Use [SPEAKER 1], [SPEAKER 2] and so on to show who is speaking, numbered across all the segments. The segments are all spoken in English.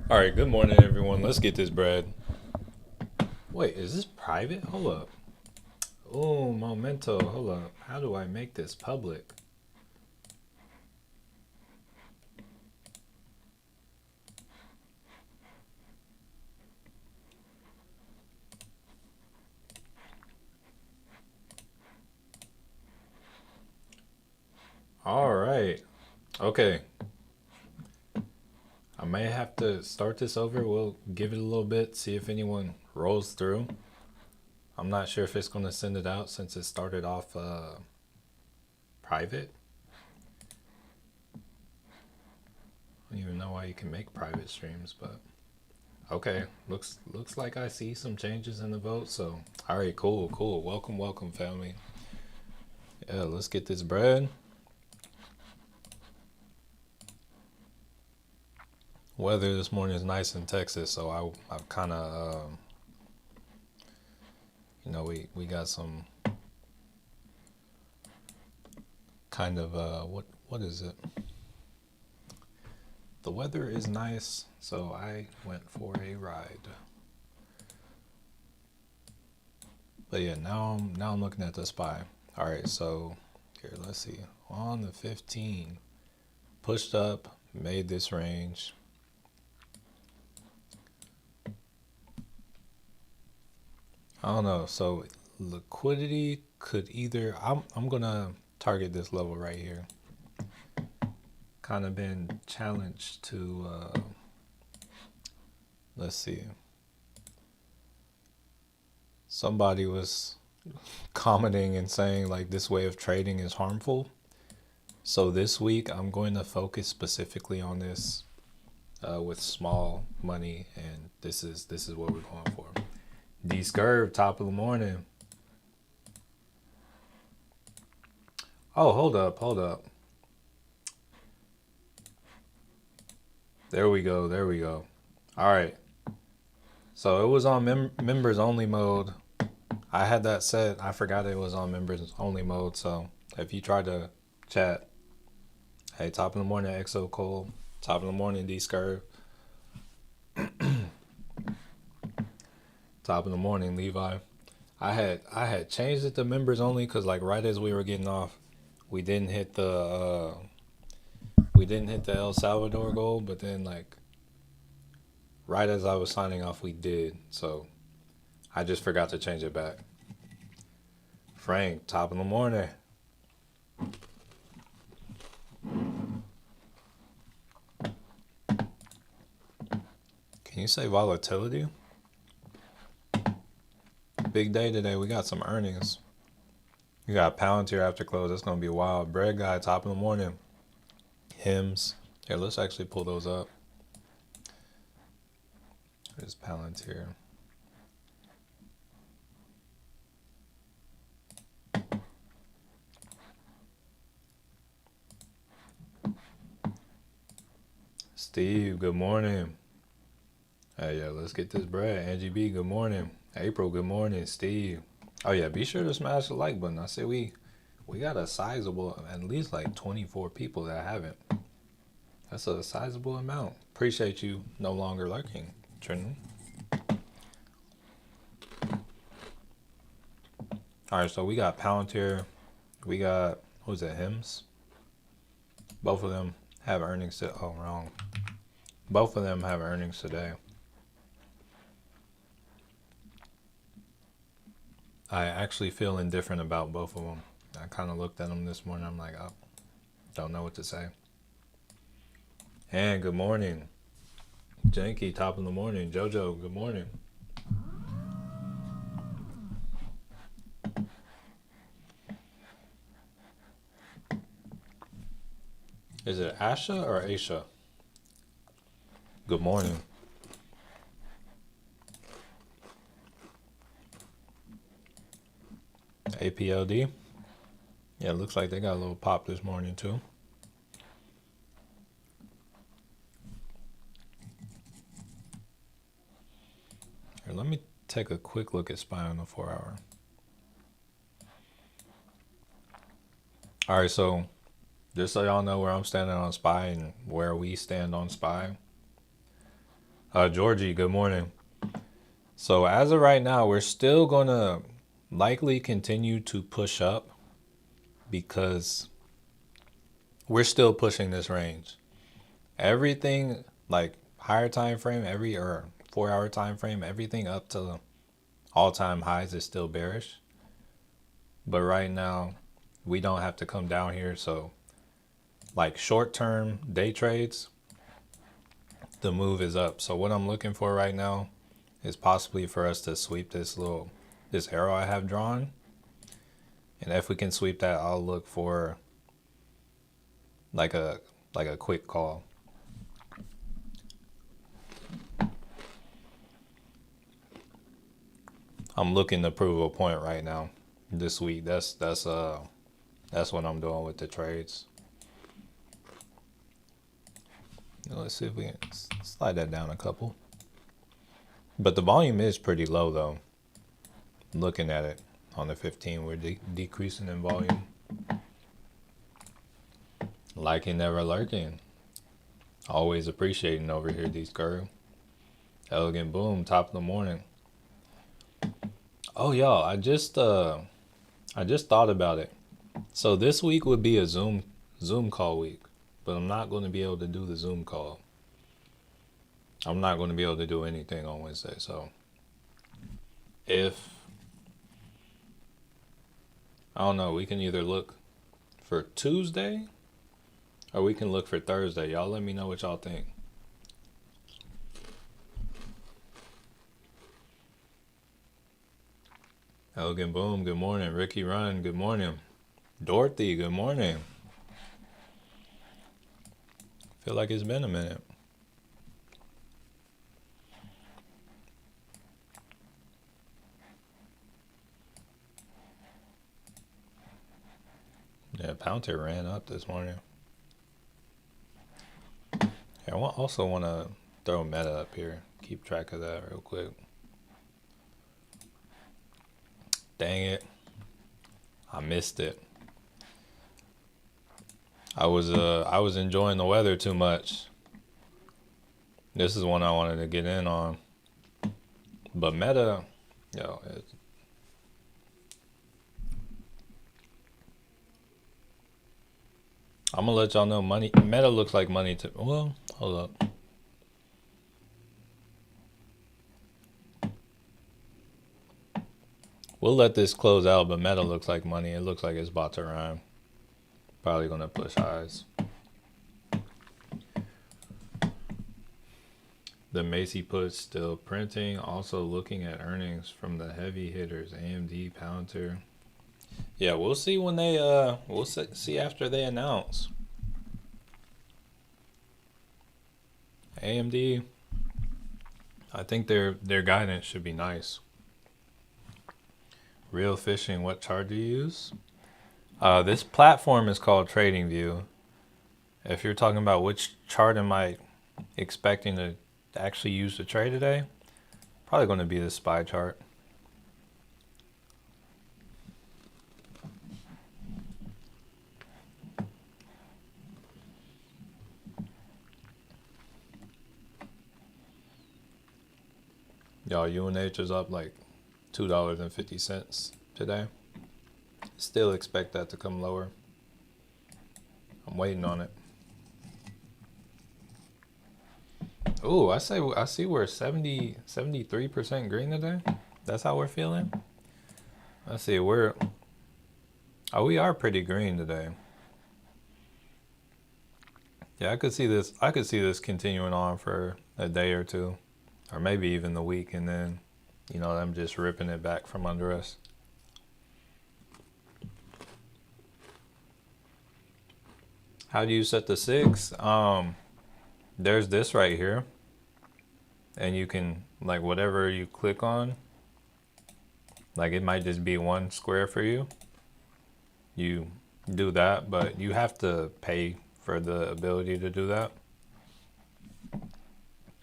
[SPEAKER 1] All right, good morning, everyone. Let's get this bread. Wait, is this private? Hold up. Oh, momento. Hold up. How do I make this public? All right. Okay. I may have to start this over. We'll give it a little bit, see if anyone rolls through. I'm not sure if it's going to send it out since it started off private. I don't even know why you can make private streams, but okay. Looks like I see some changes in the vote. So, all right, cool. Welcome, family. Yeah, let's get this bread. Weather this morning is nice in Texas, so I've kind of we got some kind of what is it? The weather is nice, so I went for a ride. But yeah, now I'm looking at the SPY. All right, so here let's see. On the 15, pushed up, made this range. I don't know. So liquidity could either I'm gonna target this level right here. Kind of been challenged to let's see. Somebody was commenting and saying like this way of trading is harmful. So this week I'm going to focus specifically on this with small money, and this is what we're going for. D Scurv, top of the morning. Oh, hold up. There we go. All right. So it was on members only mode. I had that set. I forgot it was on members only mode. So if you try to chat, hey, top of the morning, XO Cole. Top of the morning, D Scurv. Top of the morning, Levi. I had changed it to members only because like right as we were getting off, we didn't hit the El Salvador goal, but then like right as I was signing off, we did. So I just forgot to change it back. Frank, top of the morning. Can you say volatility? Big day today. We got some earnings. You got Palantir after close. That's gonna be wild. Bread guy, top of the morning. Hymns. Here, let's actually pull those up. There's Palantir. Steve, good morning. Hey, yeah, let's get this bread. Angie B, good morning. April, good morning. Steve. Oh yeah, be sure to smash the like button. I say we got a sizable, at least like 24 people that haven't. That's a sizable amount. Appreciate you no longer lurking, Trenton. All right, so we got Palantir. We got, what was it, Hymns? Both of them have earnings. Oh, wrong. Both of them have earnings today. I actually feel indifferent about both of them. I kind of looked at them this morning. I'm like, oh, don't know what to say. And good morning. Janky, top of the morning. Jojo, good morning. Is it Asha or Aisha? Good morning. APLD. Yeah, it looks like they got a little pop this morning too. Here, let me take a quick look at SPY on the 4-hour. All right, so just so y'all know where I'm standing on SPY and where we stand on SPY. Georgie, good morning. So as of right now, we're still gonna likely continue to push up because we're still pushing this range. Everything like higher time frame, every or 4 hour time frame, everything up to all-time highs is still bearish. But right now, we don't have to come down here. So like short-term day trades, the move is up. So what I'm looking for right now is possibly for us to sweep this arrow I have drawn. And if we can sweep that, I'll look for like a quick call. I'm looking to prove a point right now this week. That's what I'm doing with the trades. Let's see if we can slide that down a couple. But the volume is pretty low though. Looking at it on the 15, we're decreasing in volume. Liking, never lurking. Always appreciating over here, these girl. Elegant boom, top of the morning. Oh y'all, I just thought about it. So this week would be a Zoom call week, but I'm not going to be able to do the Zoom call. I'm not going to be able to do anything on Wednesday. So if I don't know, we can either look for Tuesday or we can look for Thursday. Y'all let me know what y'all think. Elegant Boom, good morning. Ricky Run, good morning. Dorothy, good morning. Feel like it's been a minute. Yeah, Pounter ran up this morning. Yeah, I also want to throw Meta up here. Keep track of that real quick. Dang it. I missed it. I was enjoying the weather too much. This is one I wanted to get in on. But Meta, yo, I'm gonna let y'all know Meta looks like money to, well, hold up. We'll let this close out, but Meta looks like money. It looks like it's about to rhyme. Probably gonna push highs. The Macy put still printing. Also looking at earnings from the heavy hitters, AMD, Palantir. Yeah, we'll see when they we'll see after they announce. AMD, I think their guidance should be nice. Real fishing, what chart do you use? This platform is called TradingView. If you're talking about which chart am I expecting to actually use to trade today, probably going to be the SPY chart. Y'all, UNH is up like $2.50 today. Still expect that to come lower. I'm waiting on it. Ooh, I see we're 73% green today. That's how we're feeling. Let's see, we are pretty green today. Yeah, I could see this continuing on for a day or two, or maybe even the week, and then, you know, them just ripping it back from under us. How do you set the 6? There's this right here, and you can, like, whatever you click on, like, it might just be one square for you. You do that, but you have to pay for the ability to do that.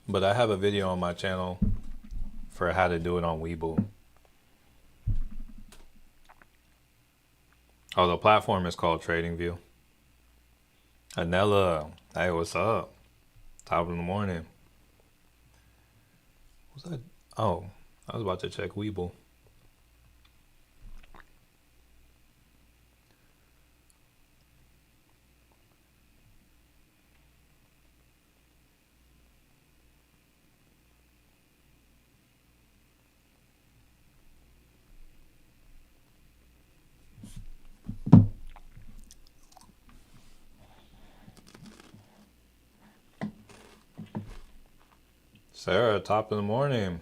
[SPEAKER 1] But I have a video on my channel for how to do it on Webull. Oh, the platform is called TradingView. Anella, hey, what's up? Top of the morning. Was that? Oh, I was about to check Weeble. Sarah, top of the morning.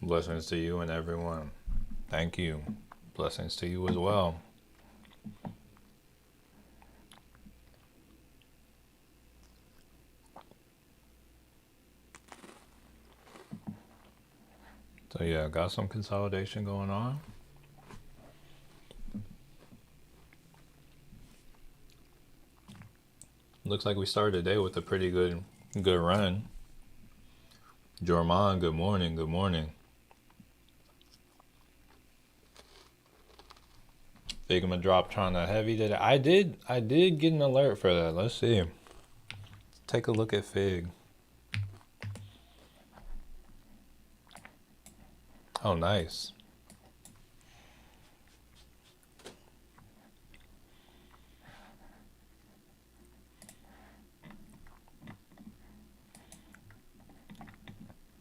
[SPEAKER 1] Blessings to you and everyone. Thank you. Blessings to you as well. So yeah, got some consolidation going on. Looks like we started the day with a pretty good run. Jorman, good morning, good morning. Figma dropped trying to heavy today. I did get an alert for that. Let's see. Take a look at Fig. Oh, nice.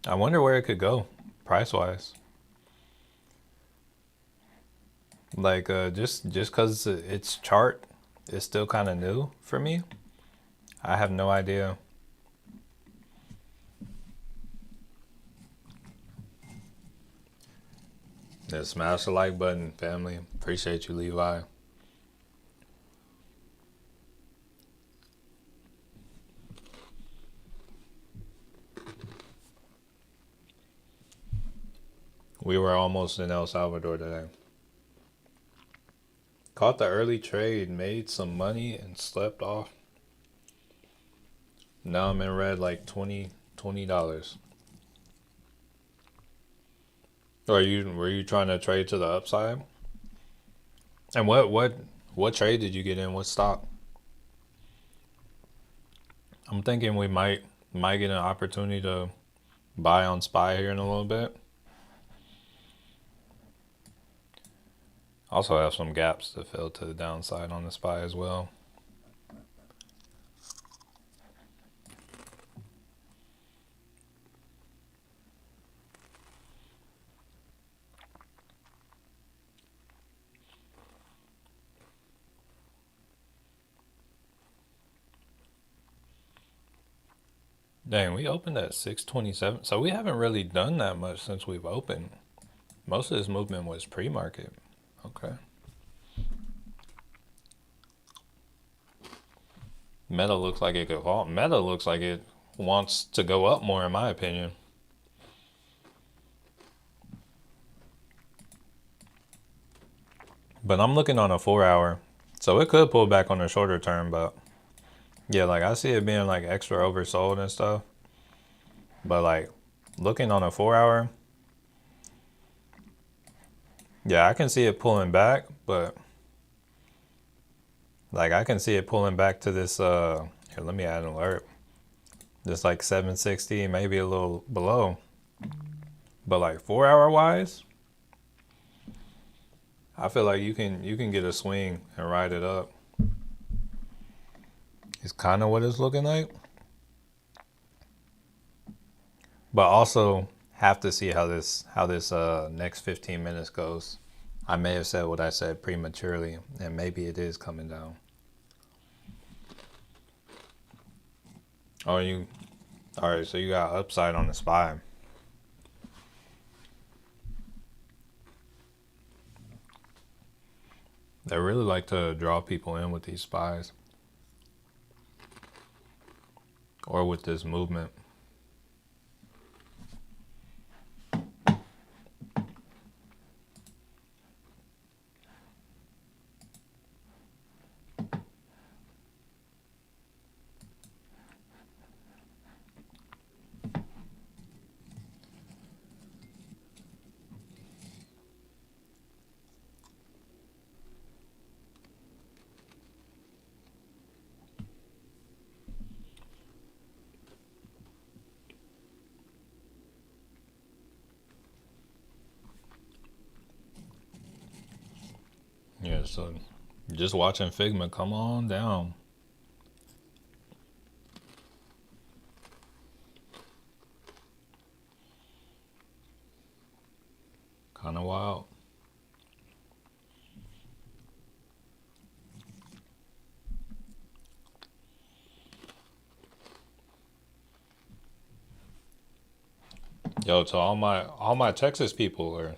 [SPEAKER 1] I wonder where it could go, price wise. Like just because its chart is still kind of new for me. I have no idea. Yeah, smash the like button, family. Appreciate you, Levi. We were almost in El Salvador today. Caught the early trade, made some money, and slept off. Now I'm in red like $20. Or were you trying to trade to the upside? And what trade did you get in? What stock? I'm thinking we might get an opportunity to buy on SPY here in a little bit. Also have some gaps to fill to the downside on the SPY as well. Dang, we opened at 627. So we haven't really done that much since we've opened. Most of this movement was pre-market. Okay. Meta looks like it could fall. Meta looks like it wants to go up more, in my opinion. But I'm looking on a 4 hour. So it could pull back on the shorter term, but yeah, like I see it being like extra oversold and stuff. But like looking on a 4 hour, yeah, I can see it pulling back, but like I can see it pulling back to this here, let me add an alert. Just like 760, maybe a little below. But like 4 hour wise, I feel like you can get a swing and ride it up. It's kind of what it's looking like. But also have to see how this next 15 minutes goes. I may have said what I said prematurely, and maybe it is coming down. Oh, all right? So you got upside on the SPY. They really like to draw people in with these SPYs or with this movement. Yeah, so just watching Figma come on down. Kind of wild. Yo, to all my Texas people, or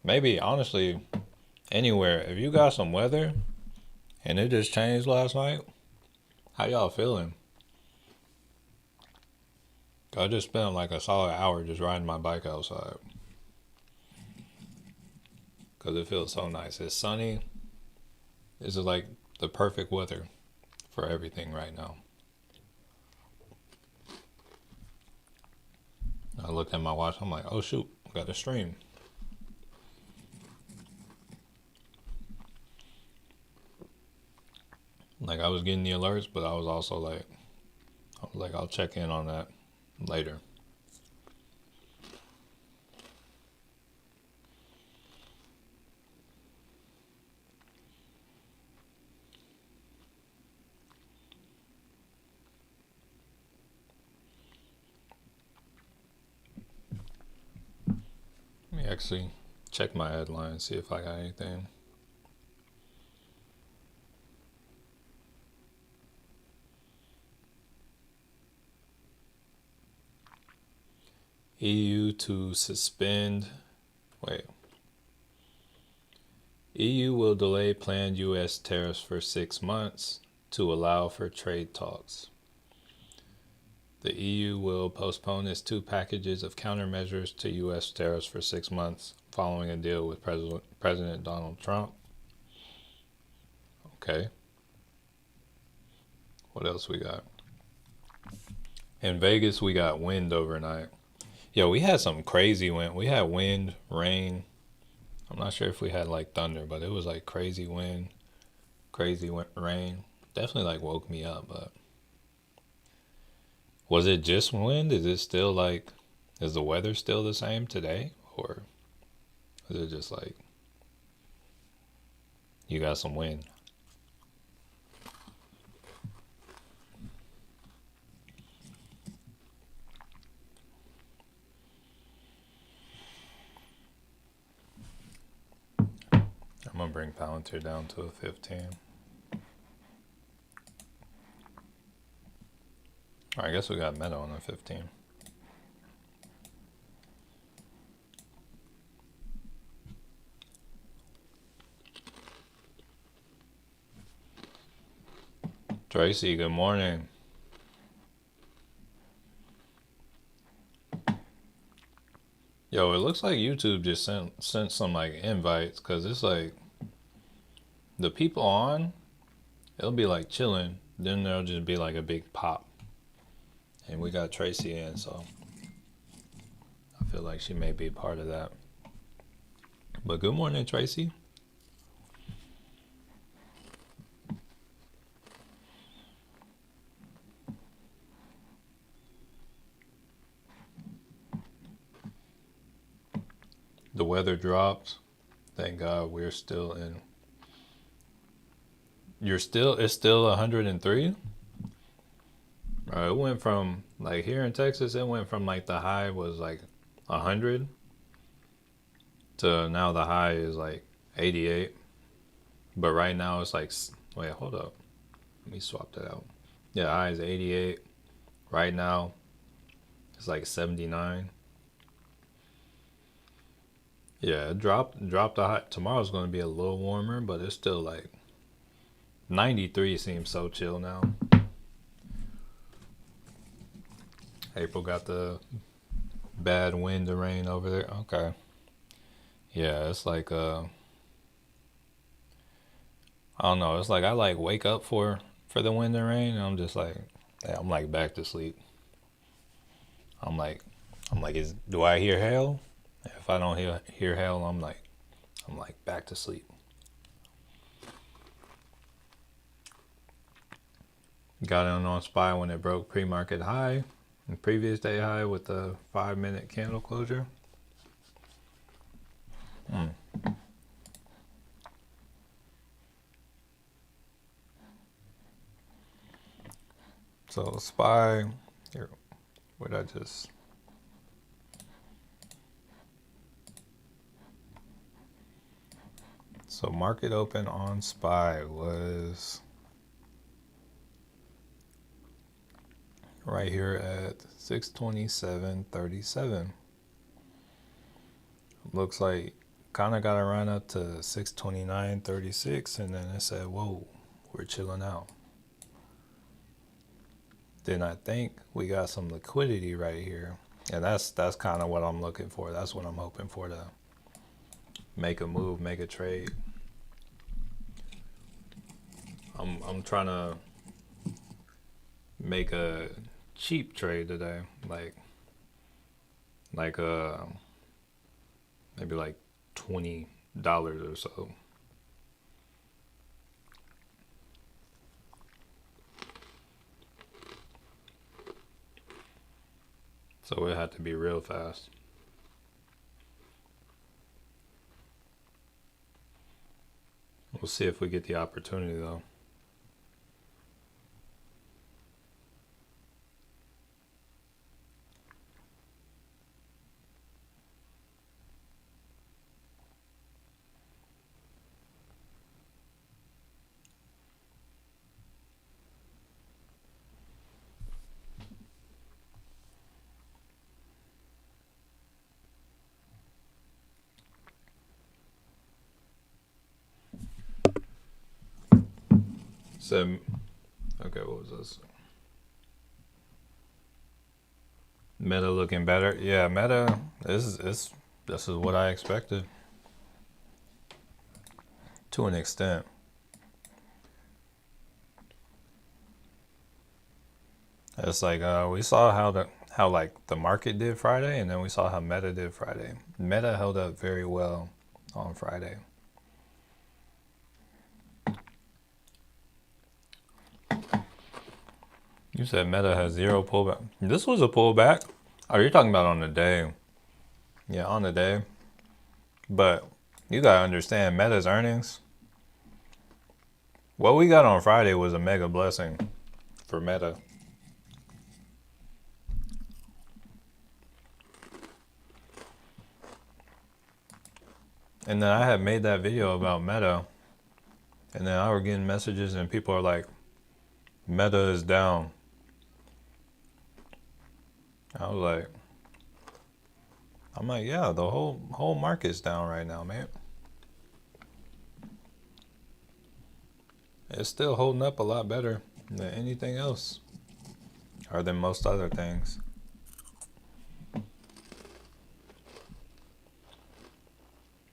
[SPEAKER 1] maybe honestly anywhere, if you got some weather and it just changed last night, how y'all feeling? I just spent like a solid hour just riding my bike outside because it feels so nice. It's sunny. This is like the perfect weather for everything right now. I looked at my watch. I'm like, oh shoot, I got a stream. Like I was getting the alerts, but I was also like, I'll check in on that later. Let me actually check my headline, see if I got anything. EU to suspend. Wait. EU will delay planned U.S. tariffs for 6 months to allow for trade talks. The EU will postpone its 2 packages of countermeasures to U.S. tariffs for 6 months following a deal with President Donald Trump. Okay. What else we got? In Vegas, we got wind overnight. Yo, we had some crazy wind. We had wind, rain. I'm not sure if we had like thunder, but it was like crazy wind, crazy rain. Definitely like woke me up, but was it just wind? Is it still like, is the weather still the same today? Or is it just like, you got some wind? I'm gonna bring Palantir down to a 15. I guess we got Meta on a 15. Tracy, good morning. Yo, it looks like YouTube just sent some like invites, cause it's like the people on, it'll be like chilling, then there'll just be like a big pop, and we got Tracy in, so I feel like she may be part of that. But good morning, Tracy. The weather dropped. Thank God we're still in. It's still 103? It went from, like here in Texas, it went from like the high was like 100 to now the high is like 88. But right now it's like, wait, hold up. Let me swap that out. Yeah, high is 88. Right now it's like 79. Yeah, it dropped the high. Tomorrow's going to be a little warmer, but it's still like 93 seems so chill now. April got the bad wind and rain over there. Okay. Yeah, it's like I don't know. It's like I like wake up for the wind and rain, and I'm just like, yeah, I'm like back to sleep. I'm like, do I hear hail? If I don't hear hail, I'm like back to sleep. Got in on SPY when it broke pre-market high and previous day high with the 5-minute candle closure. So SPY, here, what I just, so market open on SPY was right here at 627.37. Looks like kind of got to run up to 629.36, and then it said, whoa, we're chilling out. Then I think we got some liquidity right here, and that's kind of what I'm looking for. That's what I'm hoping for, to make a move, make a trade. I'm trying to make a cheap trade today, like maybe like $20 or so. So it had to be real fast. We'll see if we get the opportunity though. So, okay, what was this? Meta looking better. Yeah, Meta, this is what I expected to an extent. It's like we saw how like the market did Friday, and then we saw how Meta did Friday. Meta held up very well on Friday. You said Meta has zero pullback. This was a pullback. Oh, you're talking about on the day. Yeah, on the day. But you gotta understand, Meta's earnings, what we got on Friday was a mega blessing for Meta. And then I had made that video about Meta, and then I were getting messages and people are like, Meta is down. I'm like, yeah, the whole market's down right now, man. It's still holding up a lot better than anything else, or than most other things.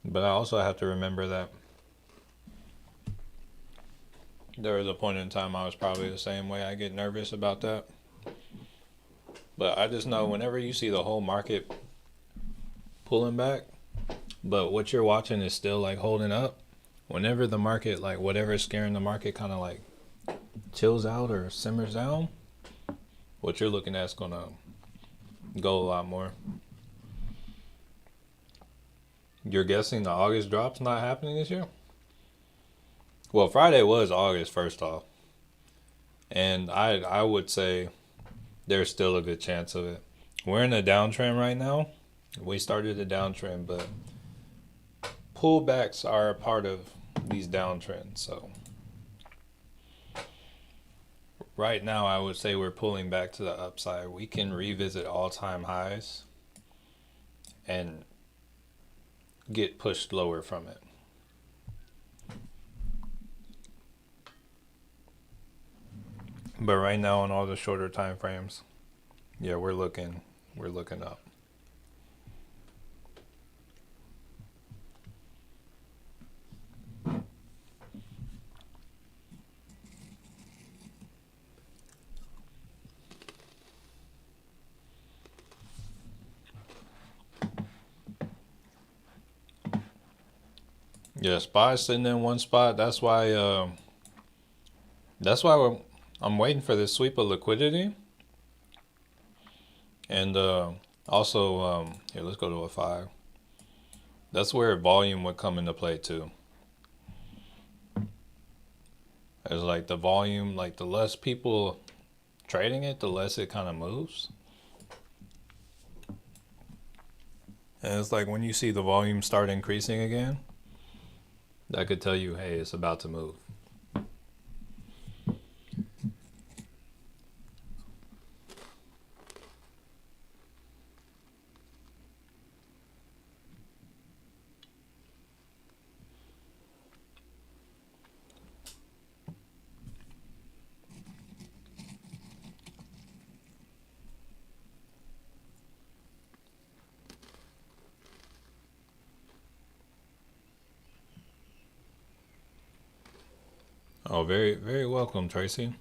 [SPEAKER 1] But I also have to remember that there was a point in time I was probably the same way. I get nervous about that. But I just know whenever you see the whole market pulling back, but what you're watching is still like holding up, whenever the market, like whatever's scaring the market kind of like chills out or simmers down, what you're looking at is going to go a lot more. You're guessing the August drop's not happening this year? Well, Friday was August, first off. And I would say there's still a good chance of it. We're in a downtrend right now. We started a downtrend, but pullbacks are a part of these downtrends. So right now, I would say we're pulling back to the upside. We can revisit all-time highs and get pushed lower from it. But right now, on all the shorter time frames, yeah, we're looking up. Yeah, SPY's sitting in one spot. That's why I'm waiting for this sweep of liquidity. And also, here, let's go to a 5. That's where volume would come into play too. It's like the volume, like the less people trading it, the less it kind of moves. And it's like when you see the volume start increasing again, that could tell you, hey, it's about to move. Oh, very, very welcome, Tracy.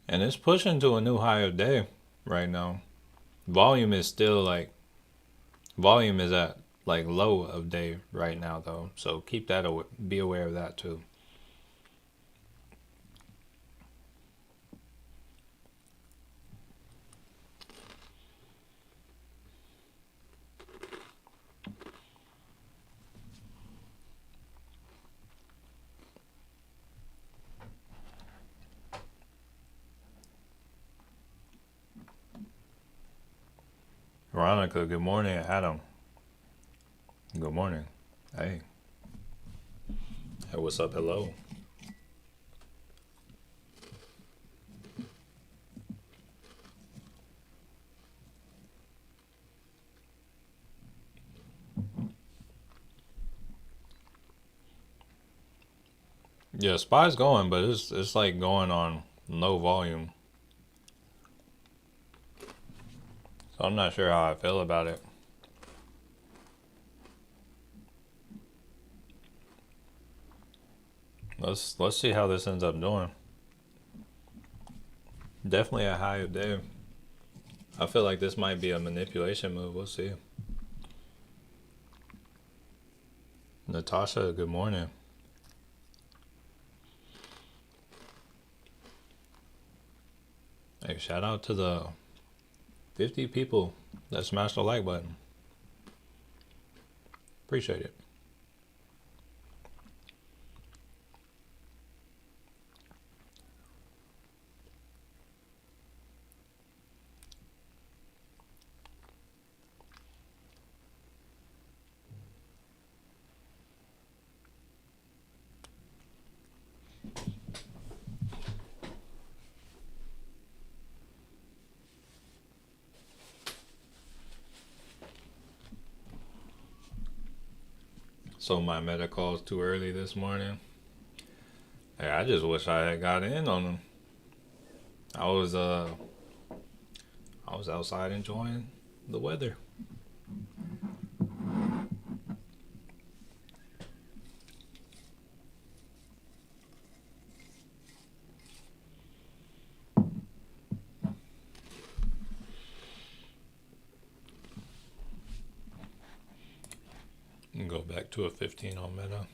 [SPEAKER 1] And it's pushing to a new high of day right now. Volume is still like, volume is at like low of day right now though. So keep that, be aware of that too. Veronica, good morning. Adam, good morning. Hey. Hey, what's up? Hello. Yeah, SPY's going, but it's like going on low volume. So I'm not sure how I feel about it. Let's see how this ends up doing. Definitely a high of day. I feel like this might be a manipulation move. We'll see. Natasha, good morning. Hey, shout out to the 50 people that smashed the like button. Appreciate it. So my meta calls too early this morning. Hey, I just wish I had got in on them. I was outside enjoying the weather. And go back to a 15 on meta.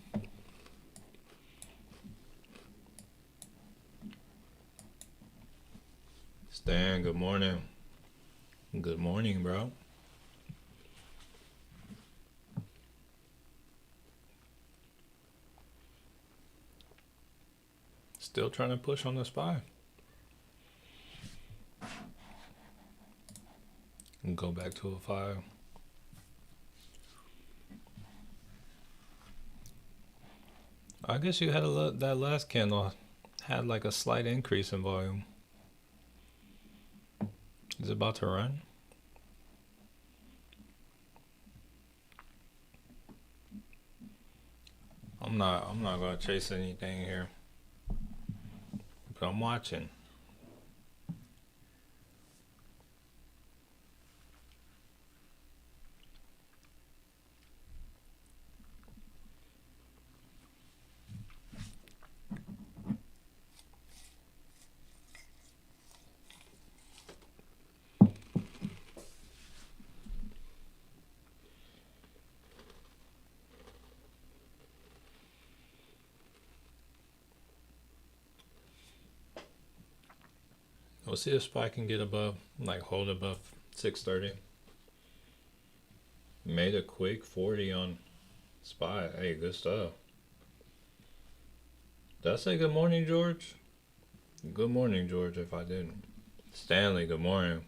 [SPEAKER 1] Stan, good morning. Good morning, bro. Still trying to push on the SPY. And go back to a 5. I guess you had that last candle had like a slight increase in volume. Is it about to run? I'm not gonna chase anything here. But I'm watching. We'll see if SPY can get above, like hold above 630. Made a quick 40 on SPY. Hey, good stuff. Did I say good morning, George? Good morning, George, if I didn't. Stanley, good morning.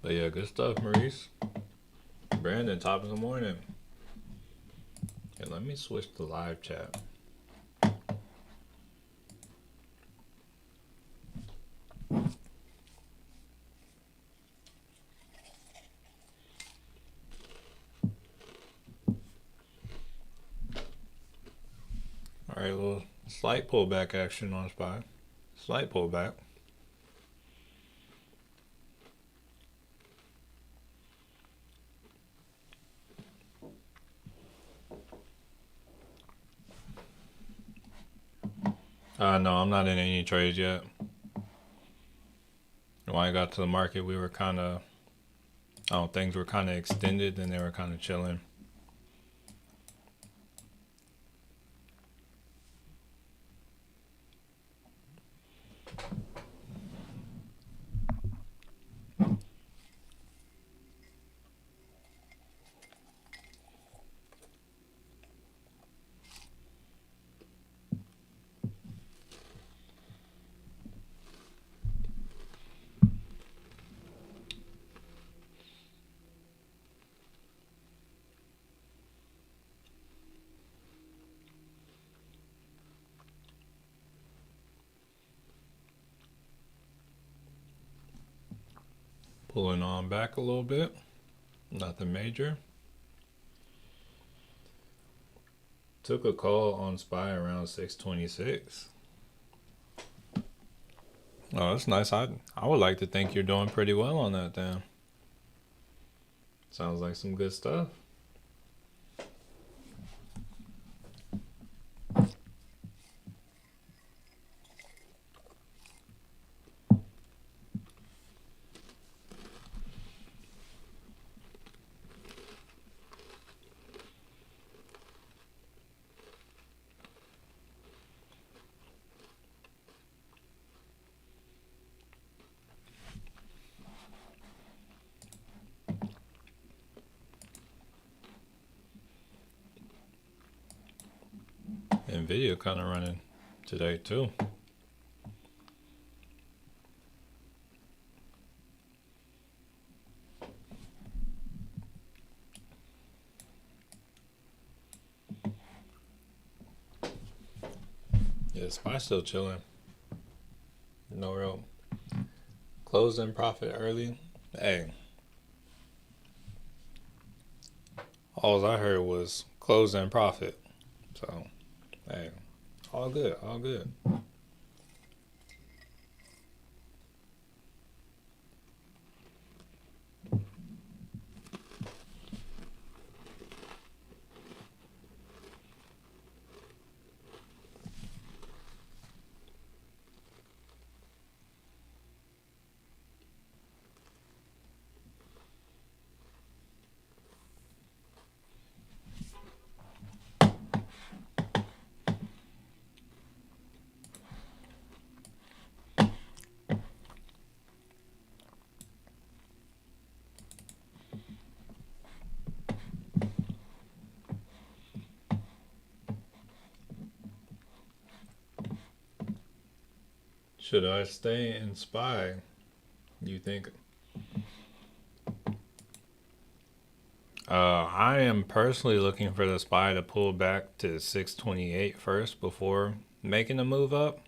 [SPEAKER 1] But yeah, good stuff, Maurice. Brandon, top of the morning. And let me switch to live chat. All right, little slight pullback action on SPY. Slight pullback. No, I'm not in any trades yet. When I got to the market, we were kind of, things were kind of extended and they were kind of chilling. Pulling on back a little bit. Nothing major. Took a call on SPY around 626. Oh, that's nice. I would like to think you're doing pretty well on that then. Sounds like some good stuff. Nvidia kind of running today too. Yeah, SPY still chilling. No real closed in profit early. Hey, all I heard was closed in profit. So, hey, all good, all good. Should I stay in SPY? You think? I am personally looking for the SPY to pull back to 628 first before making a move up.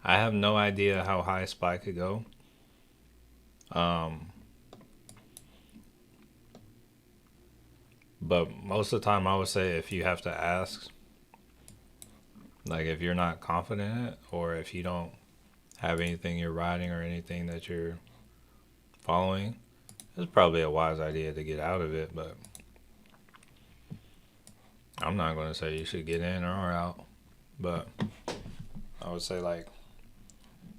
[SPEAKER 1] I have no idea how high SPY could go. But most of the time I would say if you have to ask, like if you're not confident in it, or if you don't have anything you're riding or anything that you're following, it's probably a wise idea to get out of it. But I'm not going to say you should get in or out. But I would say like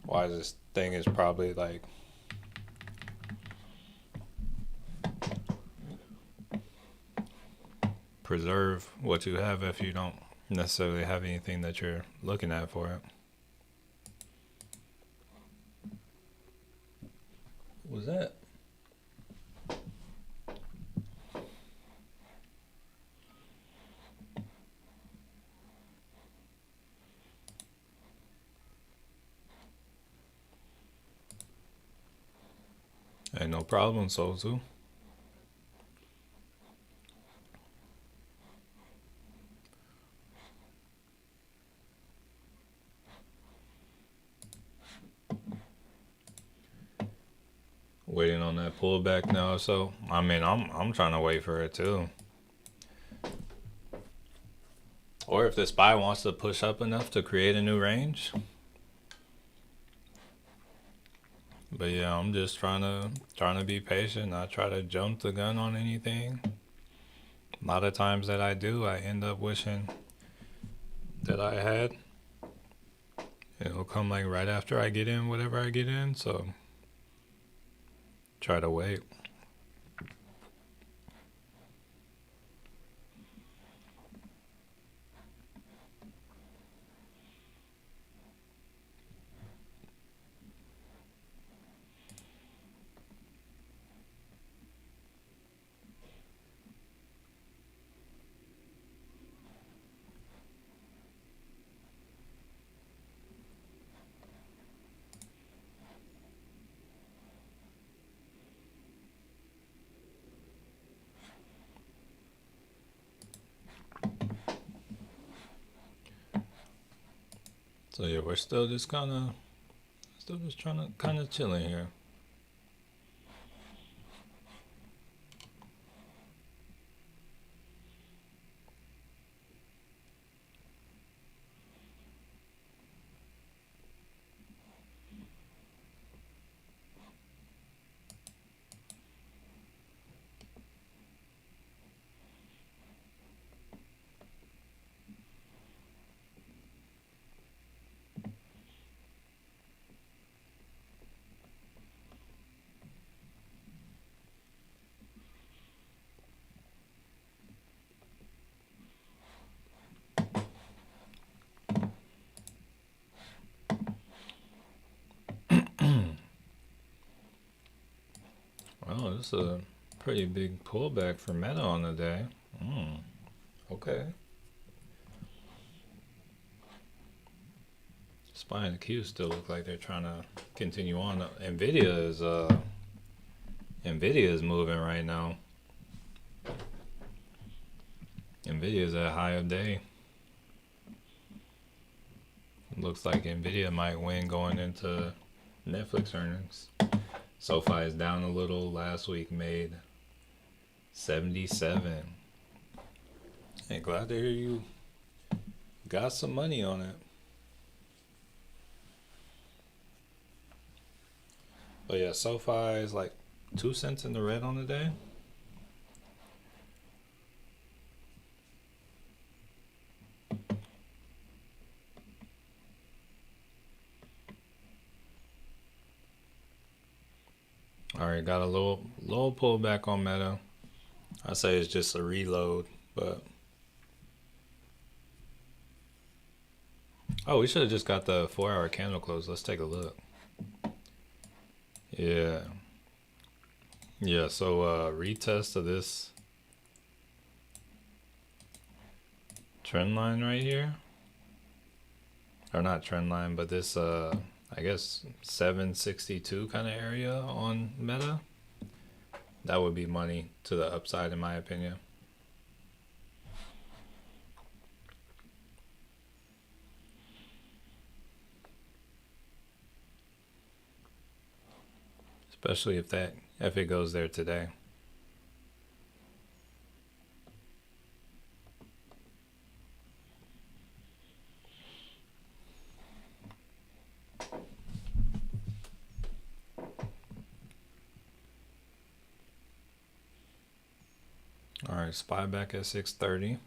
[SPEAKER 1] wisest thing is probably like preserve what you have if you don't necessarily have anything that you're looking at for it. What was that? Ain't no problem, Soul too. Waiting on that pullback now, so I mean I'm trying to wait for it too. Or if this buy wants to push up enough to create a new range. But yeah, I'm just trying to be patient, not try to jump the gun on anything. A lot of times that I do, I end up wishing that I had. It'll come like right after I get in whatever I get in, so try to wait. So yeah, we're still just trying to kind of chilling here. Oh, this is a pretty big pullback for Meta on the day. Okay. SPY and Q still look like they're trying to continue on. Nvidia is moving right now. Nvidia is at high of day. Looks like Nvidia might win going into Netflix earnings. SoFi is down a little. Last week made 77. Hey, glad to hear you got some money on it. But yeah, SoFi is like 2 cents in the red on the day. All right, got a little pullback on Meta. I say it's just a reload, but oh, we should have just got the 4-hour candle close. Let's take a look. Yeah. Yeah, so retest of this trend line right here. Or not trend line, but this I guess 762 kind of area on Meta. That would be money to the upside in my opinion. Especially if it goes there today. All right, SPY back at 630.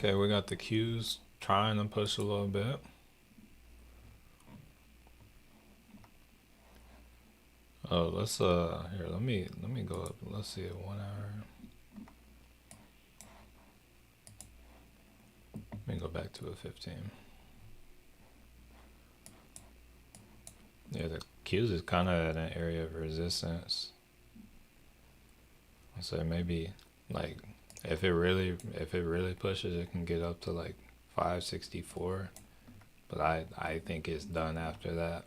[SPEAKER 1] Okay, we got the Qs trying to push a little bit. Oh, let's here, let me go up. Let's see it 1 hour. Let me go back to a 15. Yeah, the Qs is kind of at an area of resistance. So maybe like if it really pushes, it can get up to like 564. But I think it's done after that.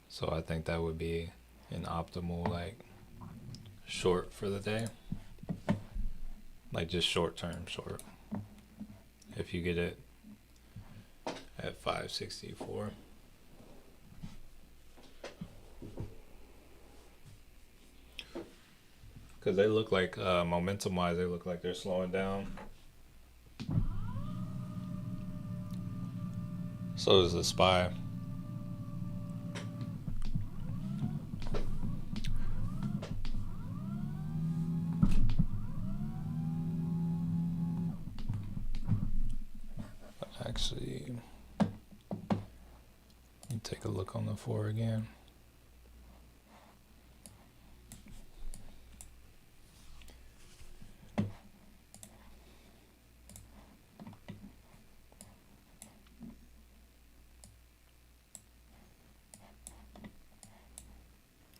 [SPEAKER 1] So I think that would be an optimal like short for the day. Like just short term short. If you get it at 564. Because they look like, momentum wise, they look like they're slowing down. So does the SPY. Actually, let me take a look on the 4 again.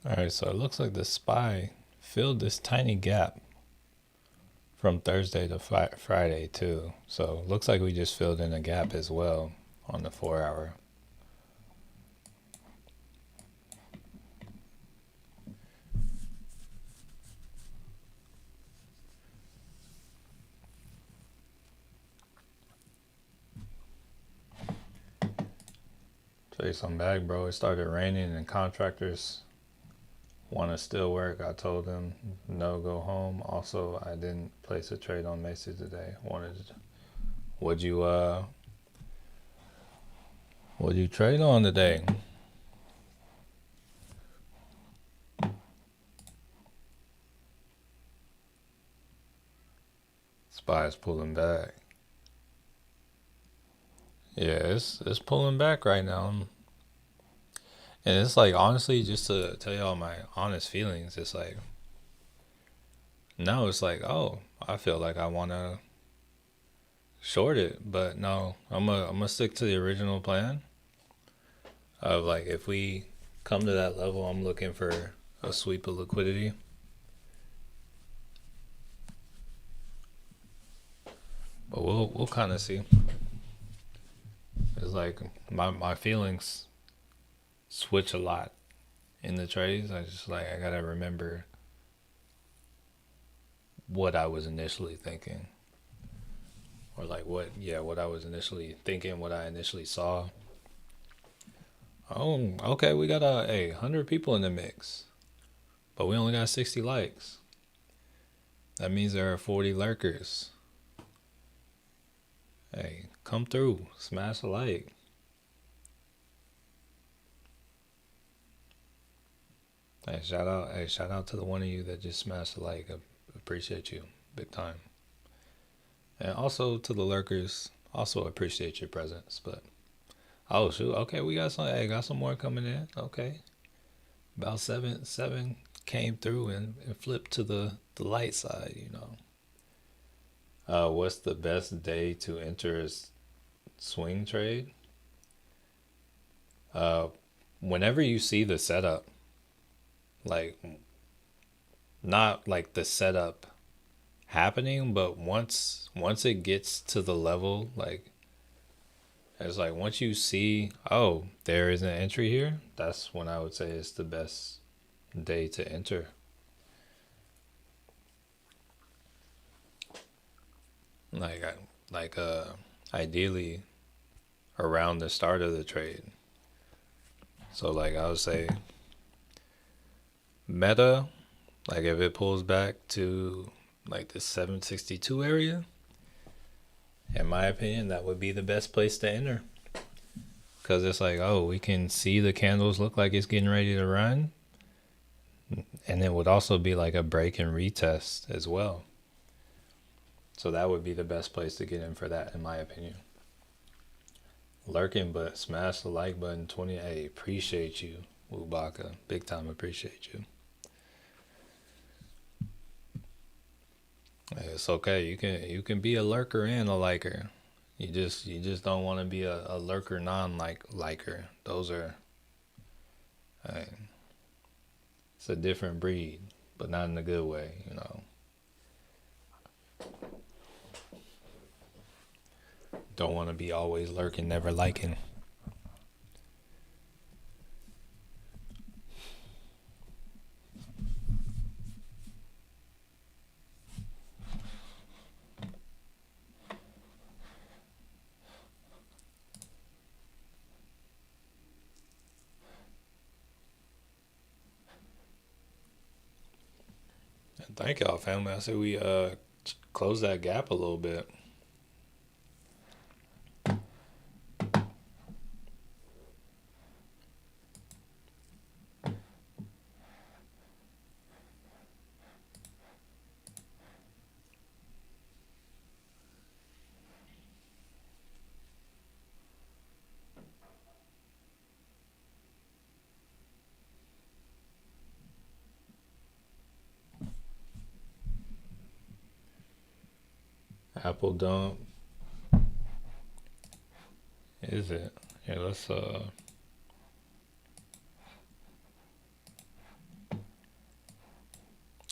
[SPEAKER 1] Alright, so it looks like the SPY filled this tiny gap from Thursday to Friday too. So it looks like we just filled in a gap as well on the 4 hour. Tell you something back, bro. It started raining and contractors want to still work. I told them no, go home. Also, I didn't place a trade on Macy's today. What'd you trade on today? SPY's pulling back. Yeah, it's pulling back right now. And it's like, honestly, just to tell y'all my honest feelings, it's like, now it's like, oh, I feel like I want to short it. But no, I'm gonna stick to the original plan of like, if we come to that level, I'm looking for a sweep of liquidity. But we'll kind of see. It's like my feelings switch a lot in the trades. I gotta remember what I was initially thinking, or like what I was initially thinking, what I initially saw. Oh, okay, we got 100 people in the mix, but we only got 60 likes. That means there are 40 lurkers. Hey, come through, smash a like. Hey, shout out to the one of you that just smashed a like. I appreciate you big time. And also to the lurkers, also appreciate your presence. But oh shoot, okay, we got some more coming in. Okay, about seven came through and flipped to the light side. What's the best day to enter a swing trade? Whenever you see the setup, like not like the setup happening, but once it gets to the level, like it's like once you see, oh, there is an entry here, that's when I would say it's the best day to enter. Like ideally around the start of the trade. So like I would say meta, like if it pulls back to like the 762 area, in my opinion, that would be the best place to enter. Because it's like, oh, we can see the candles look like it's getting ready to run. And it would also be like a break and retest as well. So that would be the best place to get in for that, in my opinion. Lurking, but smash the like button. 20. Hey, appreciate you, Ubaka. Big time appreciate you. Hey, it's okay. You can be a lurker and a liker. You just don't want to be a lurker liker. Those are, hey, it's a different breed, but not in a good way. Don't want to be always lurking, never liking. And thank y'all, family. I say we close that gap a little bit. Apple dump. Is it? Yeah, let's oh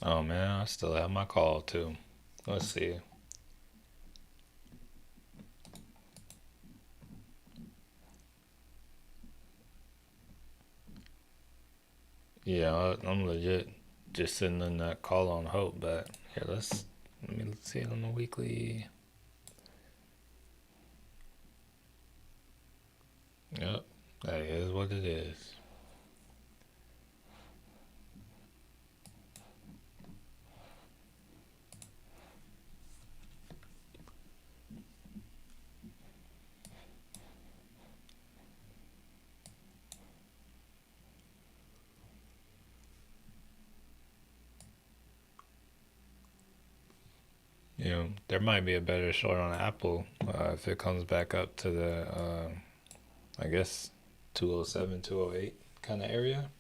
[SPEAKER 1] man, I still have my call too. Let's see. Yeah, I'm legit just sitting in that call on hope, but here let's see it on the weekly. Yep, that is what it is. There might be a better short on Apple if it comes back up to the, I guess, 207, 208 kind of area.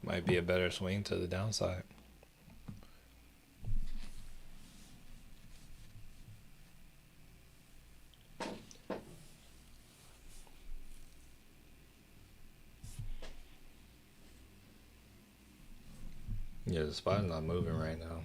[SPEAKER 1] Might be a better swing to the downside. Yeah, the spot's not moving right now.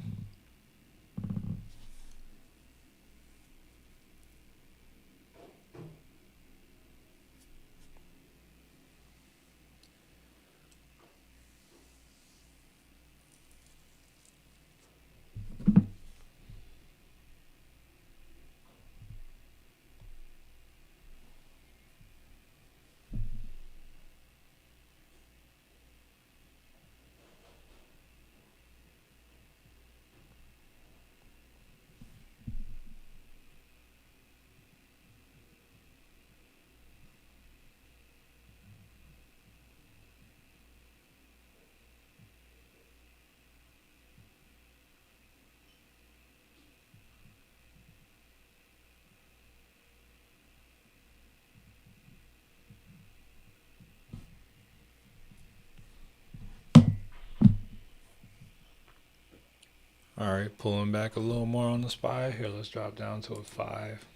[SPEAKER 1] All right, pulling back a little more on the SPY. Here, let's drop down to a 5.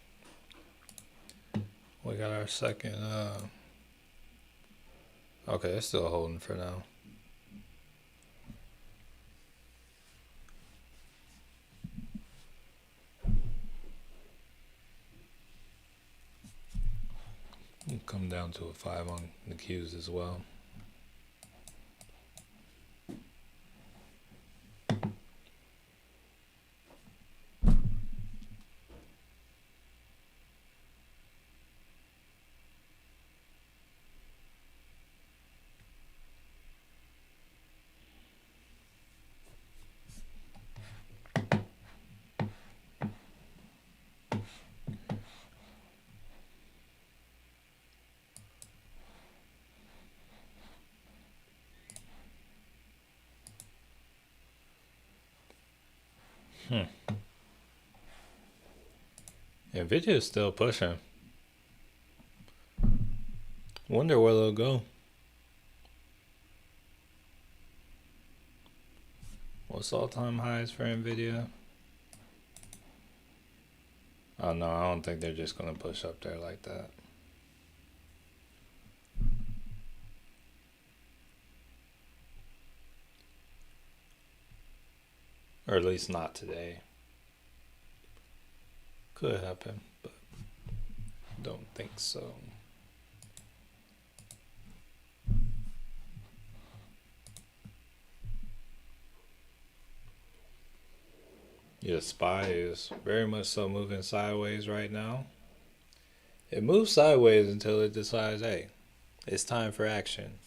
[SPEAKER 1] We got our second. Okay, it's still holding for now. We'll come down to a 5 on the Qs as well. Nvidia is still pushing. Wonder where they'll go. What's all-time highs for Nvidia? Oh no, I don't think they're just gonna push up there like that. Or at least not today. Could happen, but don't think so. Yeah, SPY is very much so moving sideways right now. It moves sideways until it decides, hey, it's time for action.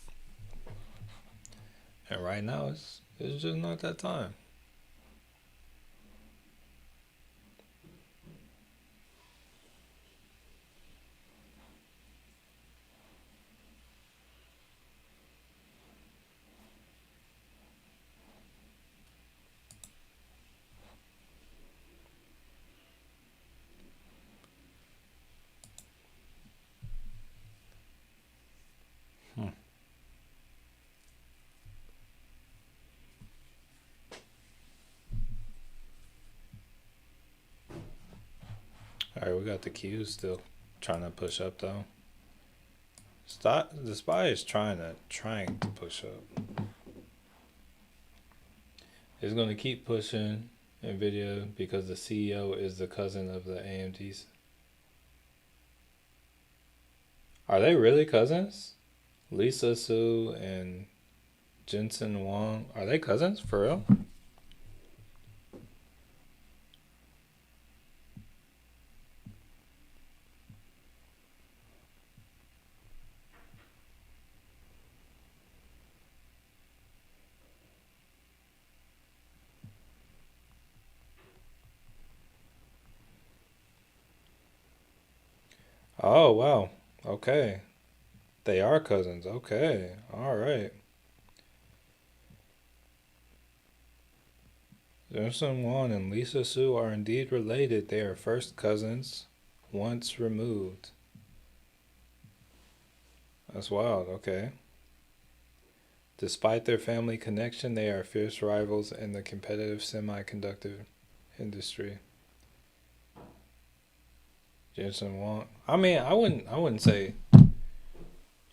[SPEAKER 1] And right now, it's just not that time. All right, we got the Qs still trying to push up though. The SPY is trying to push up. It's gonna keep pushing Nvidia because the CEO is the cousin of the AMDs. Are they really cousins? Lisa Su and Jensen Huang, are they cousins for real? Oh wow. Okay. They are cousins. Okay. All right. Jensen Huang and Lisa Su are indeed related. They are first cousins, once removed. That's wild. Okay. Despite their family connection, they are fierce rivals in the competitive semiconductor industry. Jensen Huang. I mean, I wouldn't say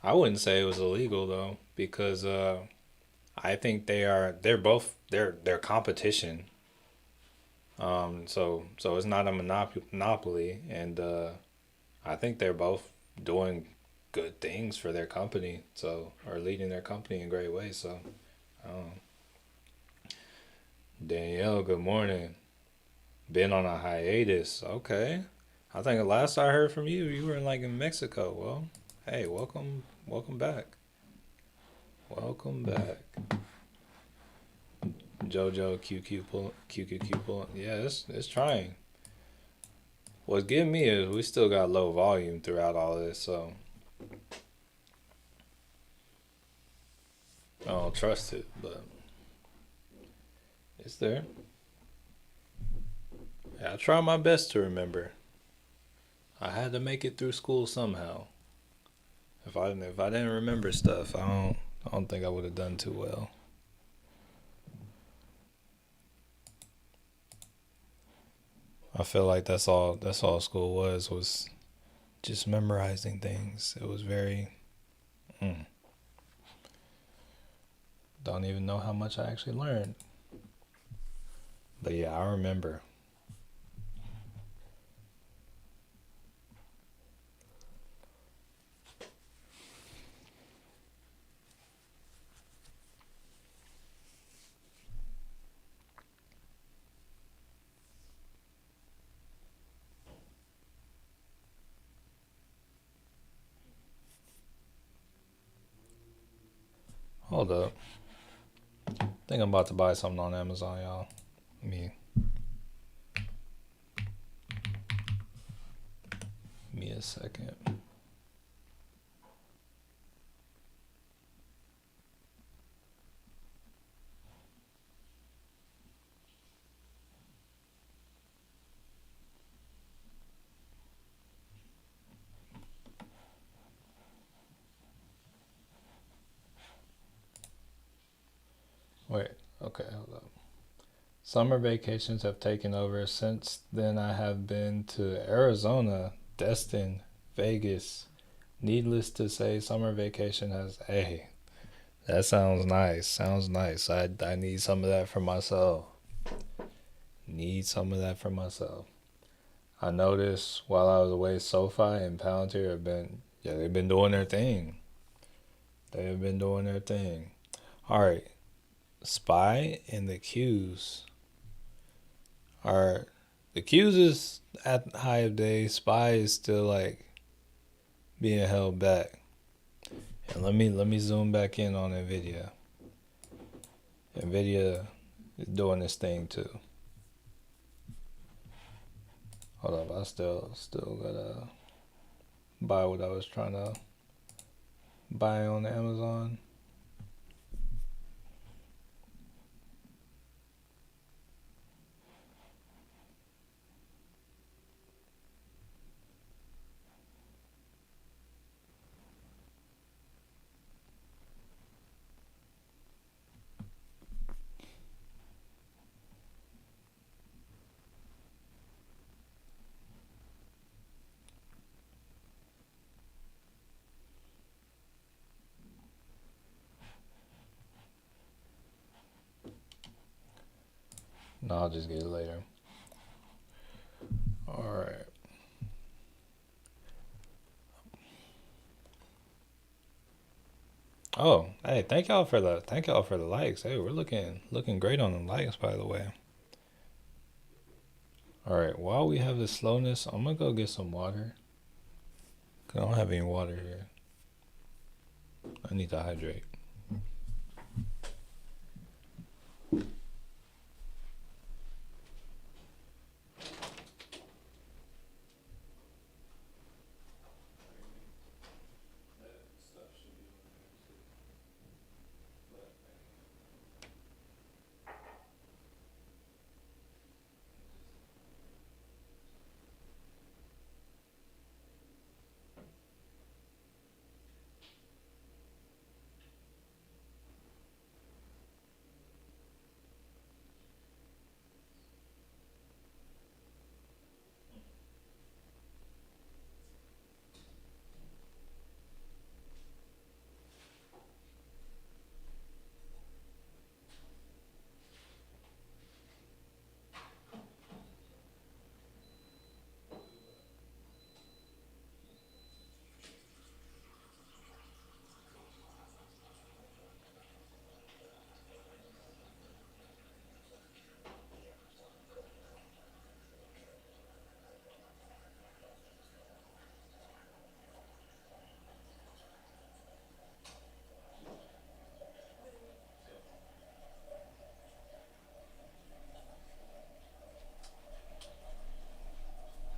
[SPEAKER 1] it was illegal though, because I think they're competition. So it's not a monopoly, and I think they're both doing good things for their company, so or leading their company in great ways. So, um, Danielle, good morning. Been on a hiatus. Okay. I think the last I heard from you, you were in Mexico. Well, hey, welcome back. Welcome back. JoJo QQQ pull. Yeah, it's trying. What's getting me is we still got low volume throughout all of this, so I don't trust it, but it's there. Yeah, I try my best to remember. I had to make it through school somehow. If I didn't remember stuff, I don't think I would have done too well. I feel like that's all school was just memorizing things. It was very mm, don't even know how much I actually learned. But yeah, I remember. Hold up. I think I'm about to buy something on Amazon, y'all. Me me a second. Okay, hold up. Summer vacations have taken over. Since then, I have been to Arizona, Destin, Vegas. Needless to say, summer vacation has. Hey, that sounds nice. Sounds nice. I need some of that for myself. Need some of that for myself. I noticed while I was away, SoFi and Palantir have been, yeah, they've been doing their thing. They have been doing their thing. All right, SPY and the Qs are, the Qs is at the high of day. SPY is still like being held back. And let me zoom back in on Nvidia. Nvidia is doing this thing too. Hold up, I still gotta buy what I was trying to buy on Amazon. No, I'll just get it later. All right. Oh, hey, thank y'all for the likes. Hey, we're looking great on the likes, by the way. All right. While we have the slowness, I'm gonna go get some water. 'Cause I don't have any water here. I need to hydrate.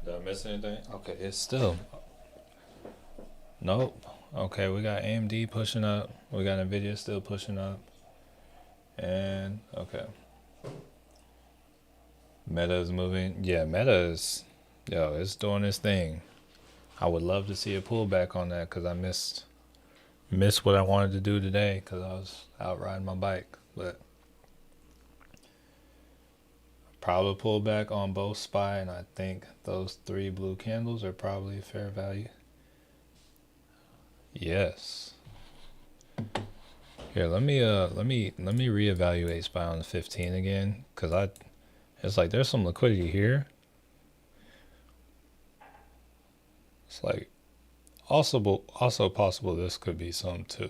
[SPEAKER 1] Did I miss anything? Okay, it's still. Nope. Okay, we got AMD pushing up. We got Nvidia still pushing up. And okay. Meta is moving. Yeah, Meta is, yo, it's doing its thing. I would love to see a pullback on that because I missed what I wanted to do today because I was out riding my bike. But probably pullback on both SPY, and I think those three blue candles are probably fair value. Yes. Here, let me reevaluate SPY on the 15 again because it's like there's some liquidity here. It's like also possible this could be some too.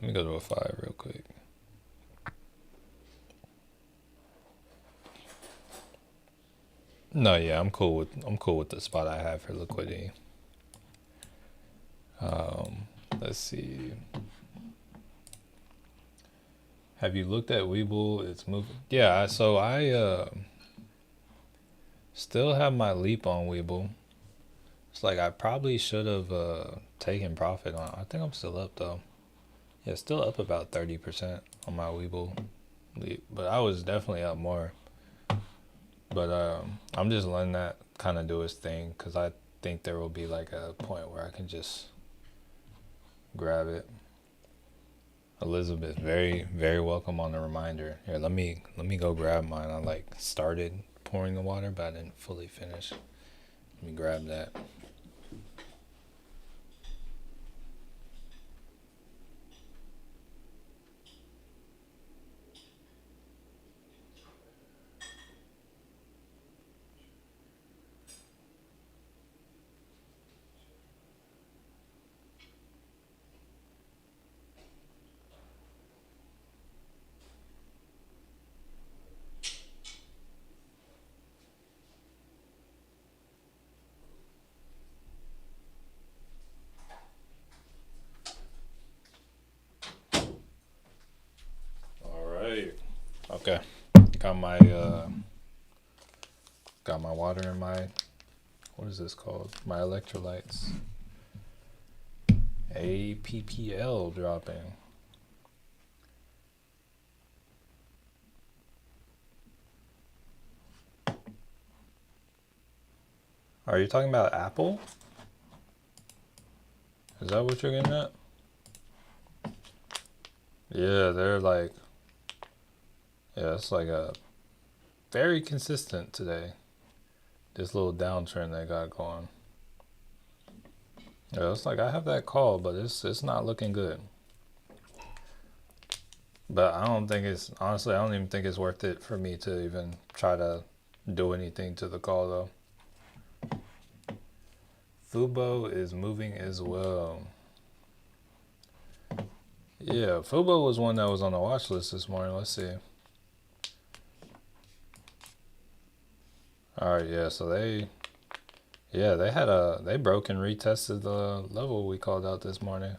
[SPEAKER 1] Let me go to a 5 real quick. No, yeah, I'm cool with the spot I have for liquidity. Let's see. Have you looked at Webull? It's moving. Yeah, so I still have my leap on Webull. It's like I probably should have taken profit on. I think I'm still up though. Yeah, still up about 30% on my Webull leap, but I was definitely up more. But I'm just letting that kind of do its thing because I think there will be like a point where I can just grab it. Elizabeth, very, very welcome on the reminder. Here, let me go grab mine. I like started pouring the water, but I didn't fully finish. Let me grab that. All right. Okay. Got my uh got my water in my, what is this called? My electrolytes. APPL dropping. Are you talking about Apple? Is that what you're getting at? Yeah, they're like, yeah, it's like a very consistent today. This little downtrend they got going. Yeah, it's like I have that call, but it's not looking good. But I don't think it's, honestly, I don't even think it's worth it for me to even try to do anything to the call though. Fubo is moving as well. Yeah, Fubo was one that was on the watch list this morning. Let's see. All right, yeah, so they broke and retested the level we called out this morning.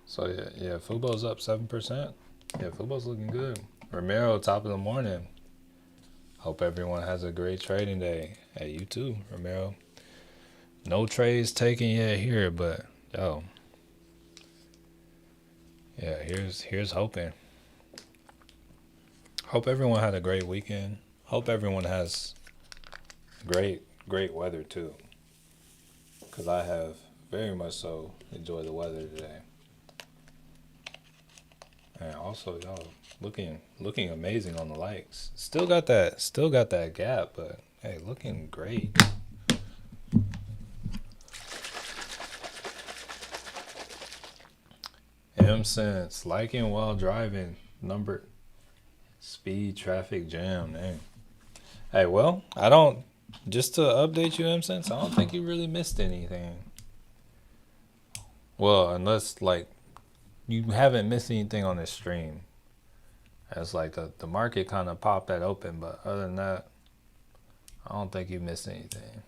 [SPEAKER 1] So yeah, Fubo's up 7%. Yeah, Fubo's looking good. Ramiro, top of the morning. Hope everyone has a great trading day. Hey, you too, Ramiro. No trades taken yet here, but yo, yeah, here's hoping. Hope everyone had a great weekend. Hope everyone has great weather too. Cause I have very much so enjoyed the weather today. And also, y'all looking amazing on the likes. Still got that gap, but hey, looking great. M-Sense, liking while driving, number, speed, traffic, jam, dang. Hey, well, just to update you, M-Sense, I don't think you really missed anything. Well, unless, like, you haven't missed anything on this stream. It's like the market kind of popped that open, but other than that, I don't think you missed anything.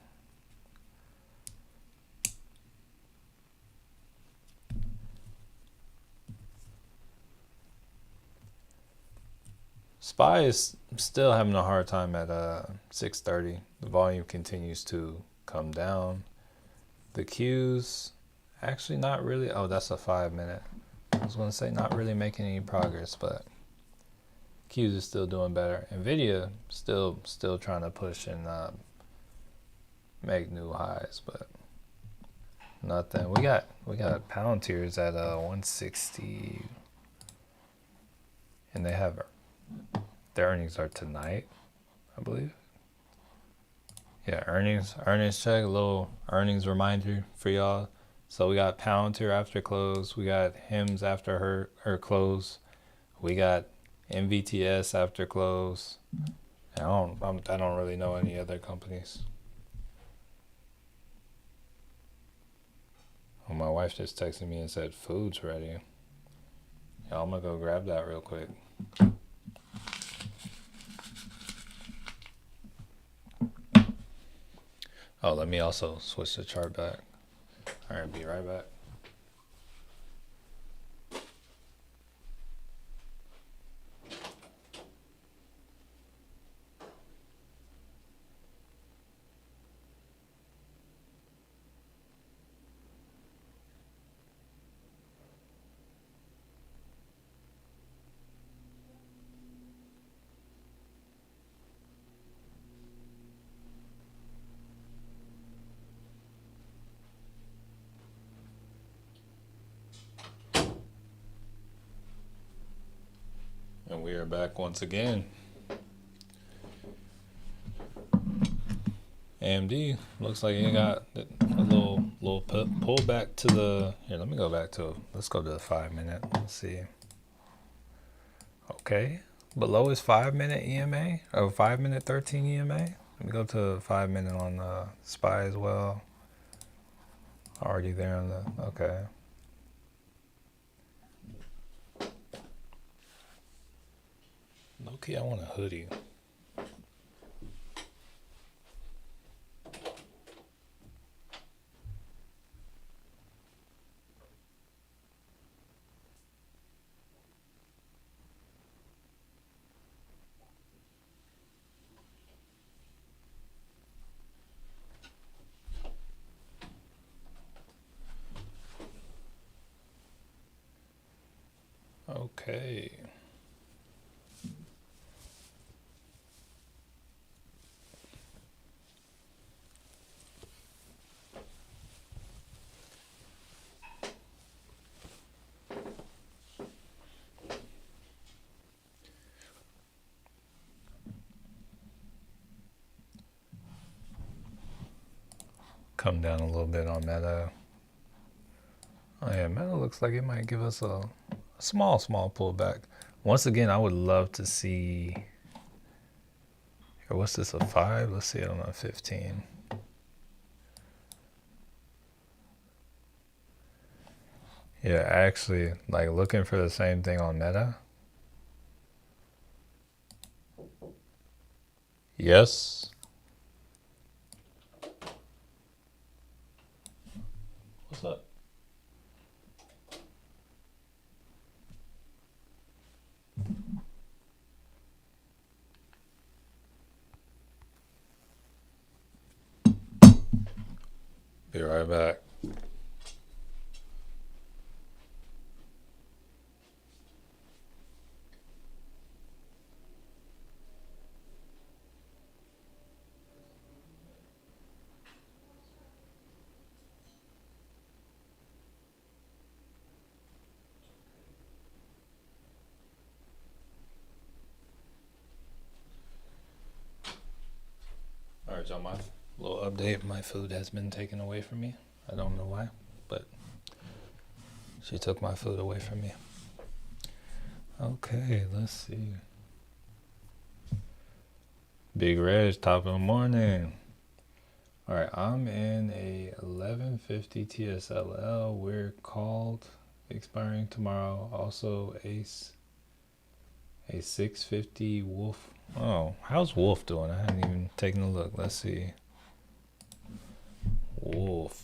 [SPEAKER 1] SPY is still having a hard time at 6:30. The volume continues to come down. The Qs actually not really. Oh, that's a 5 minute. I was gonna say not really making any progress, but Qs is still doing better. Nvidia still trying to push and make new highs, but nothing. We got Palantir's at 160, and they have their earnings are tonight, I believe. Yeah, earnings check, a little earnings reminder for y'all. So we got Palantir after close, we got HIMS after her close, we got MVTS after close. I don't really know any other companies. Oh, my wife just texted me and said food's ready. Yeah, I'm gonna go grab that real quick. Oh, let me also switch the chart back. All right, be right back. And we are back once again. AMD looks like it got a little pull back to the. Here, let me go back to. Let's go to the 5 minute. Let's see. Okay, below is 5 minute EMA or 5 minute 13 EMA. Let me go to 5 minute on the SPY as well. Already there on the. Okay. Okay, I want a hoodie. Okay. Come down a little bit on Meta. Oh yeah, Meta looks like it might give us a small pullback. Once again, I would love to see. Or what's this, a 5? Let's see it on a 15. Yeah, actually, like looking for the same thing on Meta. Yes. What's up? Be right back. All right, y'all, my little update. My food has been taken away from me. I don't know why, but she took my food away from me. Okay, let's see. Big Reg, top of the morning. All right, I'm in a 1150 TSLL. We're called expiring tomorrow. Also a 650 Wolf. Oh, how's Wolf doing? I haven't even taken a look. Let's see. Wolf.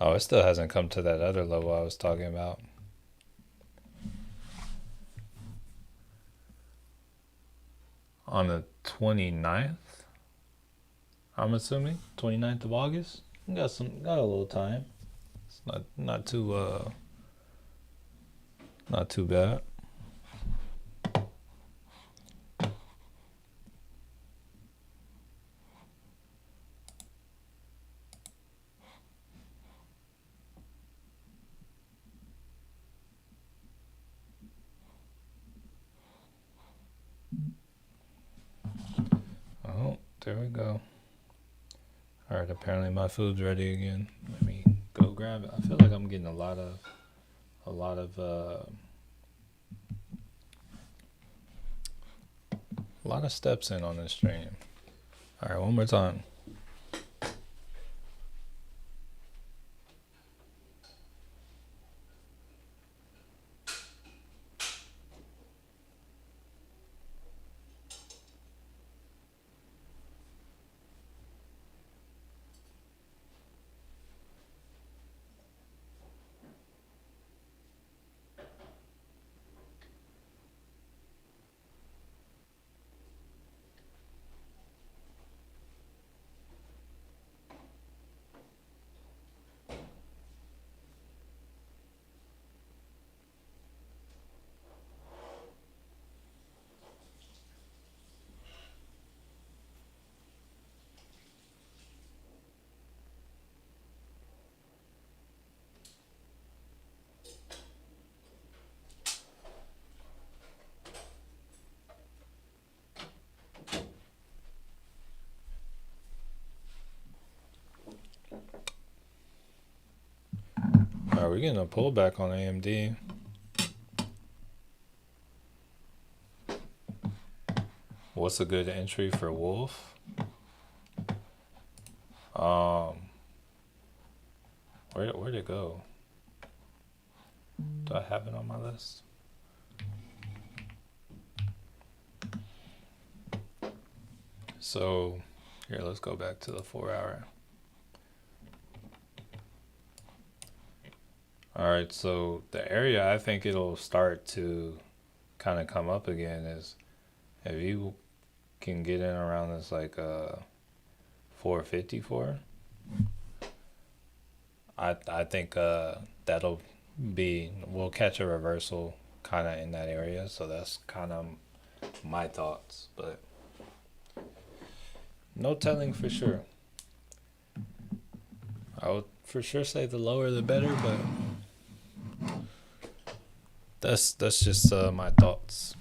[SPEAKER 1] Oh, it still hasn't come to that other level I was talking about. On the 29th, I'm assuming 29th of August. Got a little time. It's not too bad. Oh, there we go. All right, apparently my food's ready again. Let me go grab it. I feel like I'm getting a lot of steps in on this stream. All right, one more time. Are we getting a pullback on AMD? What's a good entry for Wolf? Where'd it go? Do I have it on my list? So here, let's go back to the 4 hour. All right, so the area I think it'll start to kind of come up again is if you can get in around this like 454. I think that'll be, we'll catch a reversal kind of in that area. So that's kind of my thoughts, but no telling for sure. I would for sure say the lower the better, but that's just my thoughts.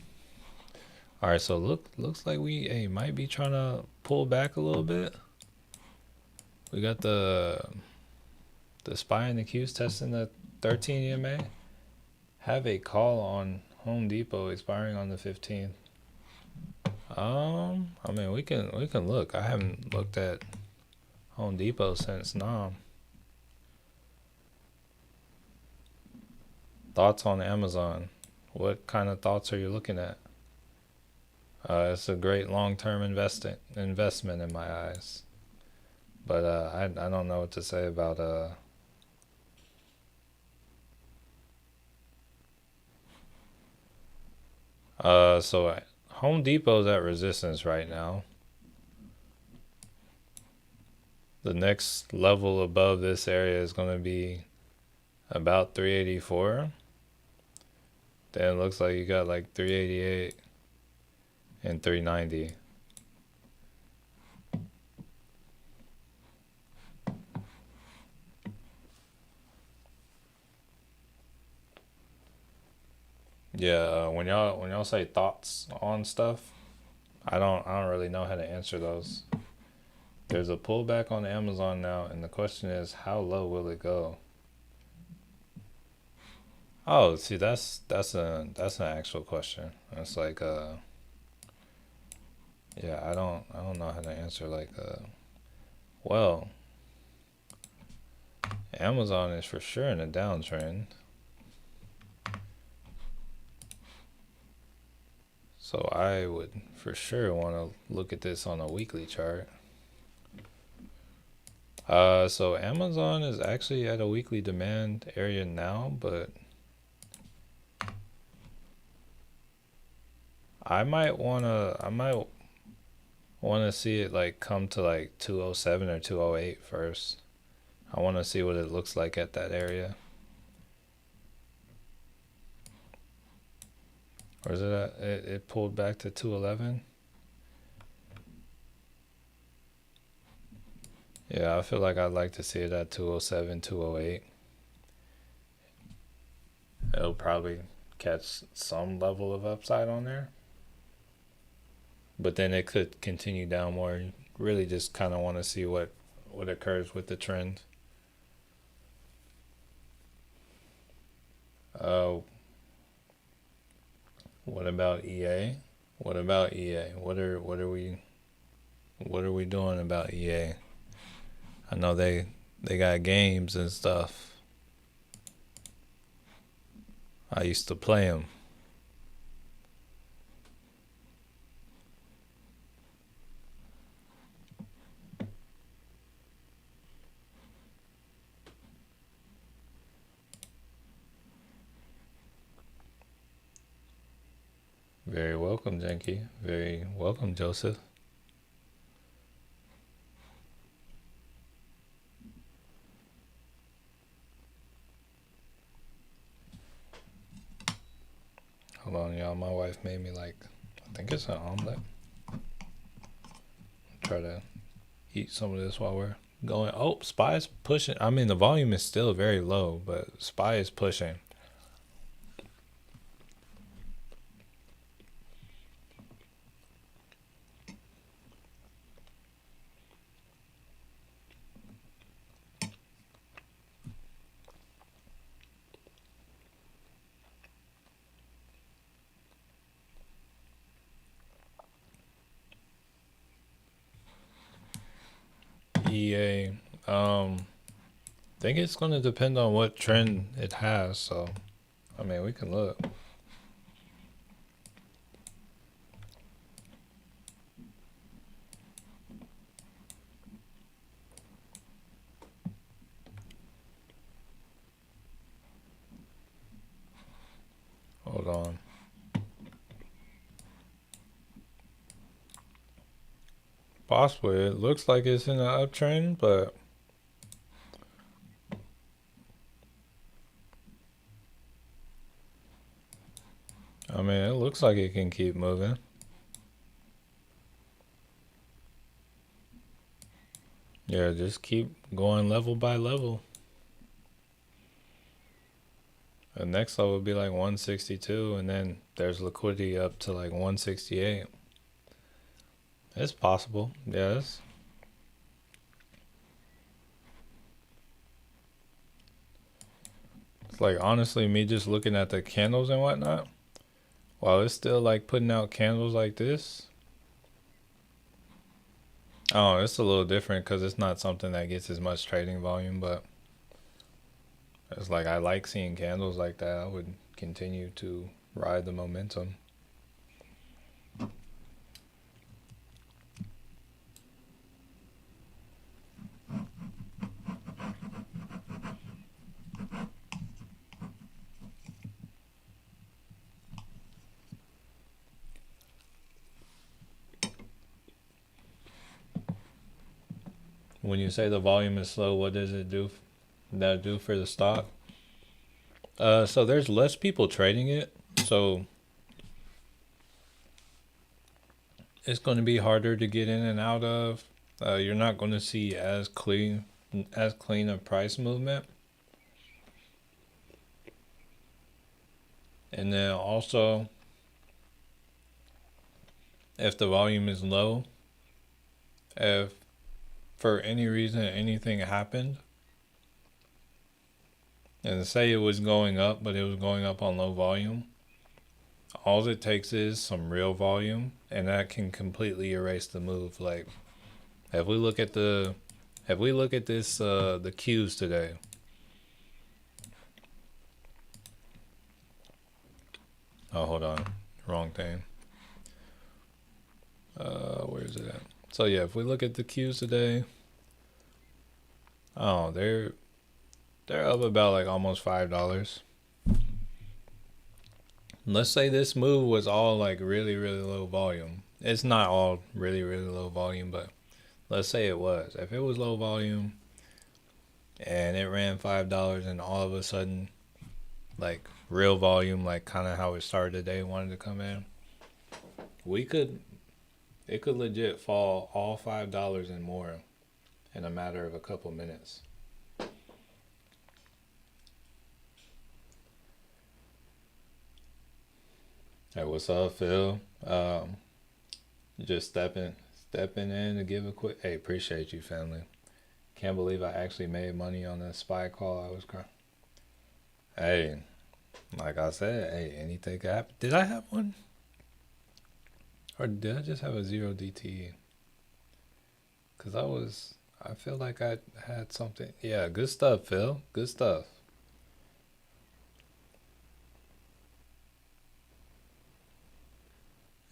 [SPEAKER 1] All right, so looks like we might be trying to pull back a little bit. We got the SPY and the Qs testing the 13 EMA. Have a call on Home Depot expiring on the 15th. I mean we can look. I haven't looked at Home Depot since NOM. Thoughts on Amazon? What kind of thoughts are you looking at? It's a great long-term investment in my eyes. But I don't know what to say about so Home Depot's at resistance right now. The next level above this area is going to be about 384. Then it looks like you got like 388 and 390. Yeah, when y'all say thoughts on stuff, I don't really know how to answer those. There's a pullback on Amazon now, and the question is, how low will it go? Oh, see, that's an actual question. It's like yeah, I don't know how to answer like well, Amazon is for sure in a downtrend. So I would for sure want to look at this on a weekly chart. So Amazon is actually at a weekly demand area now, but I might wanna see it like come to like 207 or 208 first. I want to see what it looks like at that area. Or is it it pulled back to 211? Yeah, I feel like I'd like to see it at 207, 208. It'll probably catch some level of upside on there. But then it could continue down more. Really just kind of want to see what occurs with the trend. What about EA? What about EA? What are we doing about EA? I know they got games and stuff. I used to play them. Very welcome, Jenky. Very welcome, Joseph. Hold on, y'all. My wife made me like, I think it's an omelet. Try to eat some of this while we're going. Oh, SPY's pushing. I mean, the volume is still very low, but SPY is pushing. EA. I think it's going to depend on what trend it has. So, I mean, we can look. Hold on. Possibly. It looks like it's in an uptrend, but I mean, it looks like it can keep moving. Yeah, just keep going level by level. The next level would be like 162, and then there's liquidity up to like 168. It's possible, yes. It's like honestly, me just looking at the candles and whatnot, while it's still like putting out candles like this. Oh, it's a little different because it's not something that gets as much trading volume, but it's like I like seeing candles like that. I would continue to ride the momentum. When you say the volume is slow, what does it do? That do for the stock? So there's less people trading it, so it's going to be harder to get in and out of. You're not going to see as clean a price movement. And then also, if the volume is low, if for any reason anything happened, and say it was going up, but it was going up on low volume, all it takes is some real volume, and that can completely erase the move. Like, if we look at this, the Qs today. Oh, hold on, wrong thing. Where is it at? So yeah, if we look at the Qs today, oh, they're up about like almost $5. Let's say this move was all like really, really low volume. It's not all really, really low volume, but let's say it was. If it was low volume and it ran $5 and all of a sudden, like real volume, like kind of how it started today, wanted to come in, it could legit fall all $5 and more in a matter of a couple minutes. Hey, what's up, Phil? Just stepping in to give a quick. Hey, appreciate you, family. Can't believe I actually made money on that SPY call. I was crying. Hey, like I said, hey, anything could happen. Did I have one? Or did I just have a 0 DTE? Because I feel like I had something. Yeah, good stuff, Phil. Good stuff.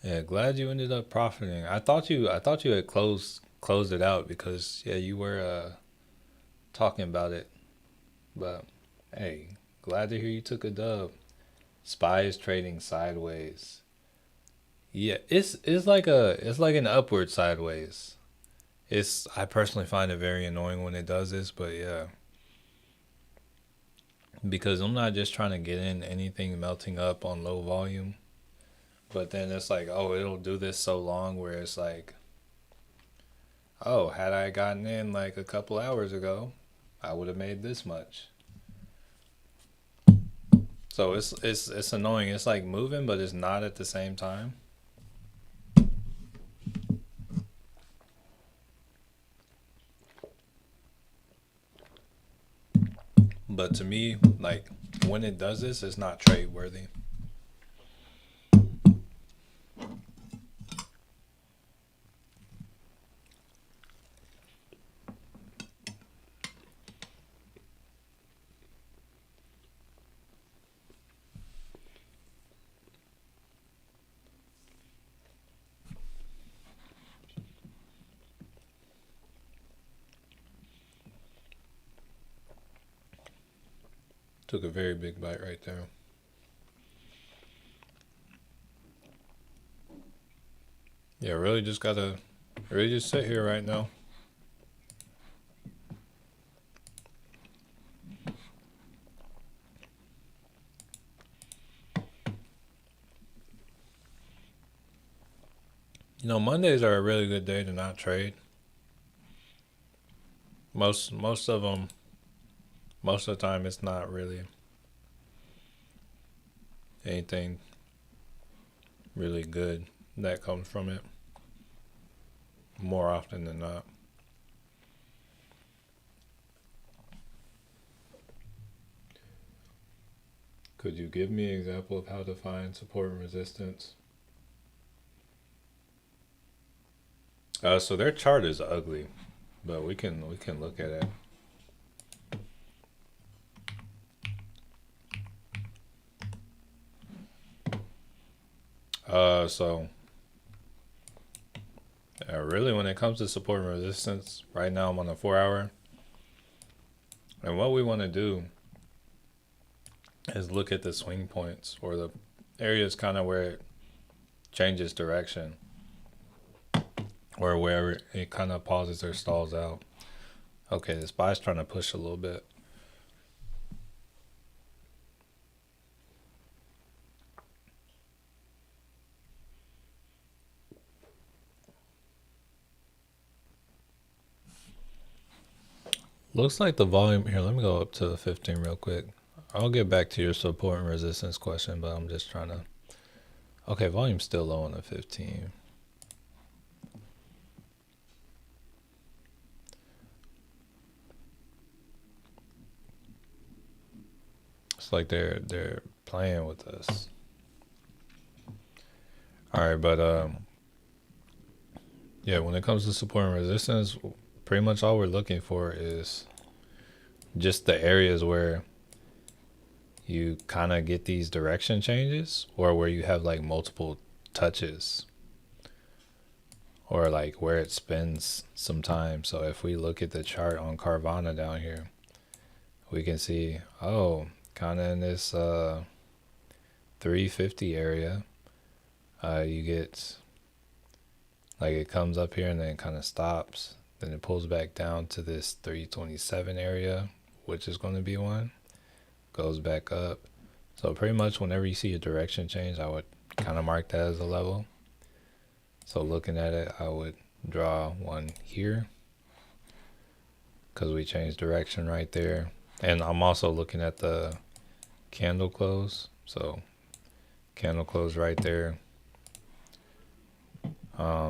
[SPEAKER 1] Yeah, glad you ended up profiting. I thought you had closed it out because yeah, you were talking about it. But hey, glad to hear you took a dub. SPY is trading sideways. Yeah, it's like an upward sideways. I personally find it very annoying when it does this, but yeah. Because I'm not just trying to get in anything melting up on low volume. But then it's like, oh, it'll do this so long where it's like, oh, had I gotten in like a couple hours ago, I would have made this much. So it's annoying. It's like moving, but it's not at the same time. But to me, like when it does this, it's not trade worthy. Took a very big bite right there. Yeah, really just sit here right now. You know, Mondays are a really good day to not trade. Most of them, most of the time, it's not really anything really good that comes from it. More often than not. Could you give me an example of how to find support and resistance? So their chart is ugly, but we can look at it. So really, when it comes to support and resistance, right now I'm on a 4-hour, and what we want to do is look at the swing points or the areas kind of where it changes direction, or where it kind of pauses or stalls out. Okay, this buy's trying to push a little bit. Looks like the volume here. Let me go up to the 15 real quick. I'll get back to your support and resistance question, but I'm just trying to. Okay, volume's still low on the 15. It's like they're playing with us. All right, but yeah, when it comes to support and resistance, pretty much all we're looking for is just the areas where you kind of get these direction changes, or where you have like multiple touches, or like where it spends some time. So if we look at the chart on Carvana down here, we can see, oh, kind of in this 350 area, you get like it comes up here and then it kind of stops, then it pulls back down to this 327 area, which is going to be one, goes back up. So pretty much whenever you see a direction change, I would kind of mark that as a level. So looking at it, I would draw one here because we changed direction right there. And I'm also looking at the candle close. So candle close right there.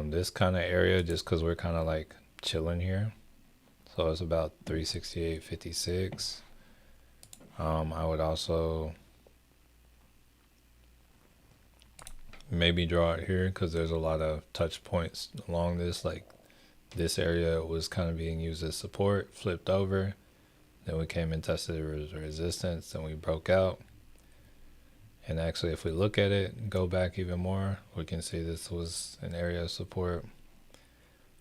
[SPEAKER 1] This kind of area, just because we're kind of like chilling here. So it's about 368.56. I would also maybe draw it here because there's a lot of touch points along this. Like this area was kind of being used as support, flipped over. Then we came and tested the resistance, and we broke out. And actually, if we look at it and go back even more, we can see this was an area of support.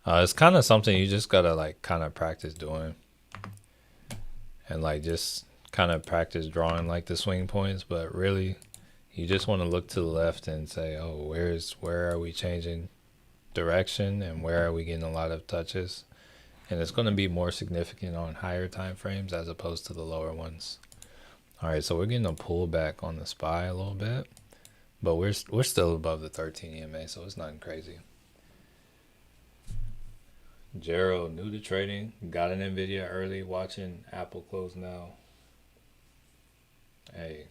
[SPEAKER 1] It's kind of something you just gotta like kind of practice doing, and like just kind of practice drawing like the swing points. But really, you just want to look to the left and say, oh, where are we changing direction, and where are we getting a lot of touches? And it's going to be more significant on higher time frames as opposed to the lower ones. All right, so we're getting a pullback on the SPY a little bit, but we're still above the 13 EMA, so it's nothing crazy. Gerald, new to trading, got an NVIDIA early, watching Apple close now. Hey,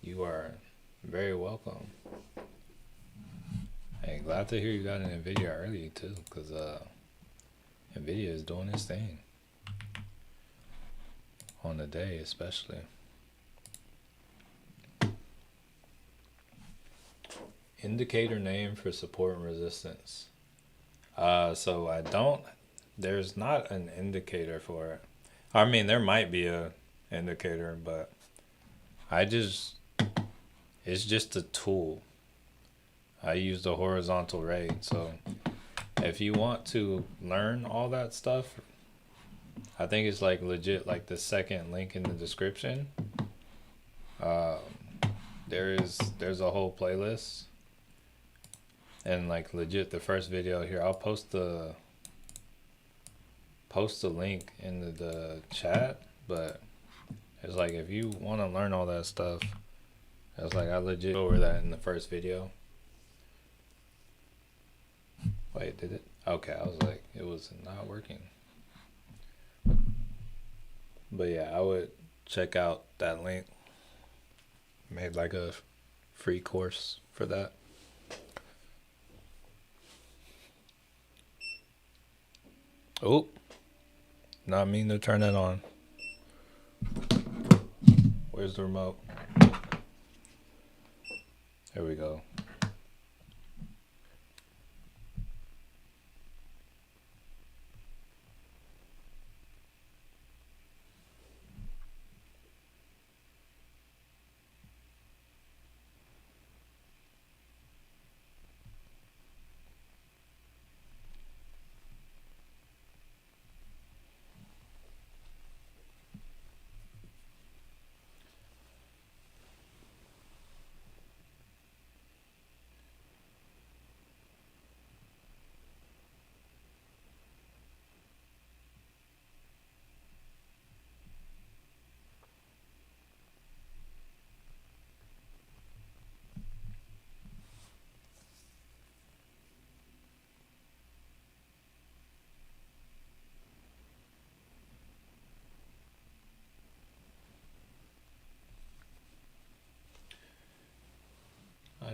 [SPEAKER 1] you are very welcome. Hey, glad to hear you got an NVIDIA early too, because NVIDIA is doing its thing on the day especially. Indicator name for support and resistance. So there's not an indicator for it. I mean, there might be a indicator, but it's just a tool. I use the horizontal rate. So if you want to learn all that stuff, I think it's like legit, like the second link in the description. Um, there's a whole playlist, and like legit the first video here. I'll post the link in the chat, but it's like if you want to learn all that stuff, it's like I legit go over that in the first video. Wait, did it? Okay, I was like, it was not working. But yeah, I would check out that link. Made like a free course for that. Oh, not mean to turn it on. Where's the remote? There we go.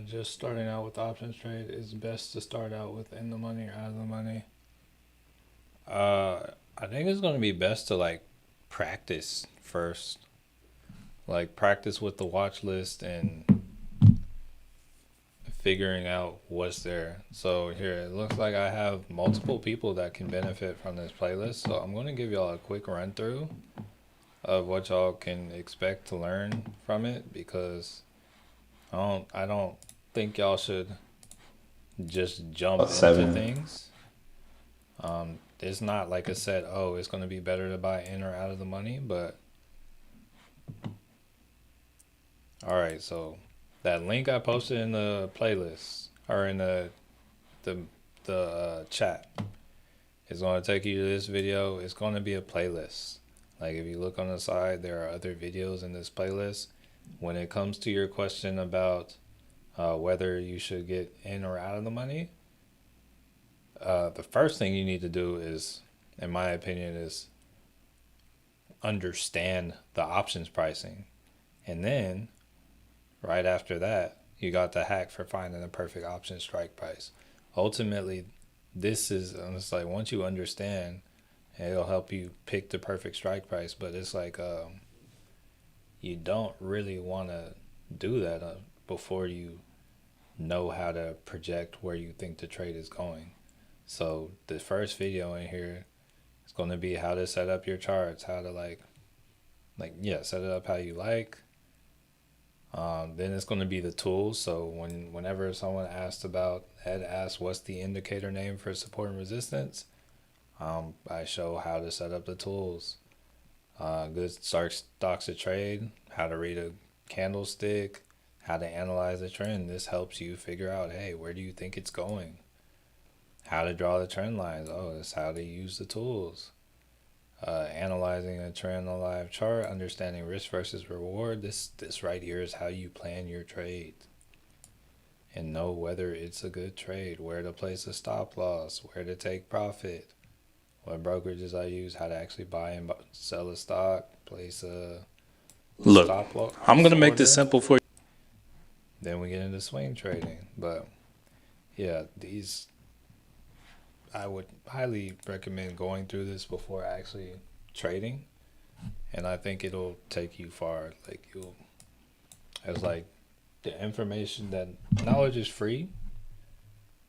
[SPEAKER 1] Just starting out with options trade, it's best to start out with in the money or out of the money. I think it's gonna be best to like practice first, like practice with the watch list and figuring out what's there. So here it looks like I have multiple people that can benefit from this playlist. So I'm gonna give y'all a quick run through of what y'all can expect to learn from it, because I don't think y'all should just jump into things. It's not like I said, oh, it's going to be better to buy in or out of the money, but all right. So that link I posted in the playlist or in the chat is going to take you to this video. It's going to be a playlist. Like if you look on the side, there are other videos in this playlist. When it comes to your question about whether you should get in or out of the money, the first thing you need to do is, in my opinion, is understand the options pricing. And then right after that, you got the hack for finding the perfect option strike price. Ultimately, this is, it's like once you understand, it'll help you pick the perfect strike price. But it's like you don't really want to do that before you know how to project where you think the trade is going. So the first video in here is going to be how to set up your charts, how to set it up how you like. Then it's going to be the tools. So whenever someone asks what's the indicator name for support and resistance, I show how to set up the tools. Good stocks to trade, how to read a candlestick, how to analyze a trend. This helps you figure out, hey, where do you think it's going? How to draw the trend lines. Oh, that's how to use the tools. Analyzing a trend on a live chart, understanding risk versus reward. This right here is how you plan your trade and know whether it's a good trade, where to place a stop loss, where to take profit, what brokerages I use, how to actually buy and sell a stock, place a stop loss. I'm going to make this simple for you. Then we get into swing trading. But yeah, I would highly recommend going through this before actually trading, and I think it'll take you far. It's like the information, that knowledge is free,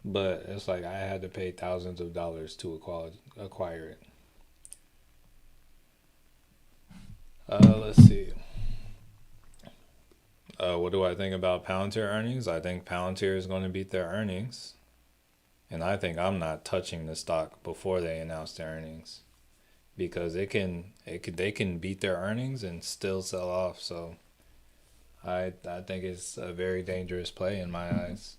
[SPEAKER 1] but it's like I had to pay thousands of dollars to acquire it. Let's see. What do I think about Palantir earnings? I think Palantir is going to beat their earnings. And I think I'm not touching the stock before they announce their earnings, because they can beat their earnings and still sell off. So I think it's a very dangerous play in my eyes.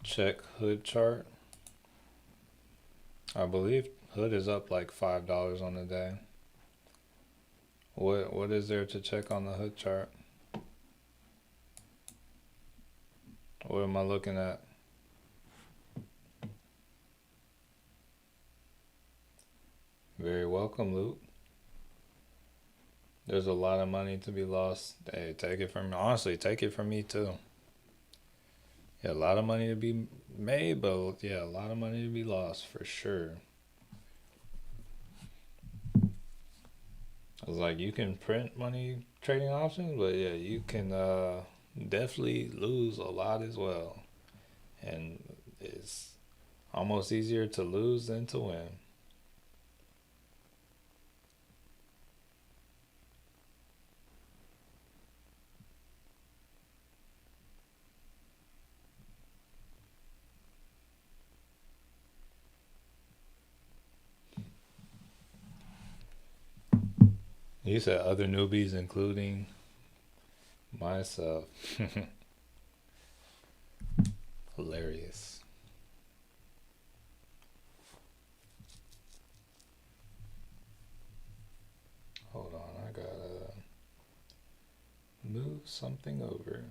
[SPEAKER 1] Check hood chart. I believe hood is up like $5 on the day. What is there to check on the hood chart? What am I looking at? Very welcome, Luke. There's a lot of money to be lost. Hey, take it from me. Honestly, take it from me too. Yeah, a lot of money to be made, but yeah, a lot of money to be lost for sure. I was like, you can print money trading options, but yeah, you can definitely lose a lot as well. And it's almost easier to lose than to win. You said other newbies, including myself. Hilarious. Hold on, I gotta move something over.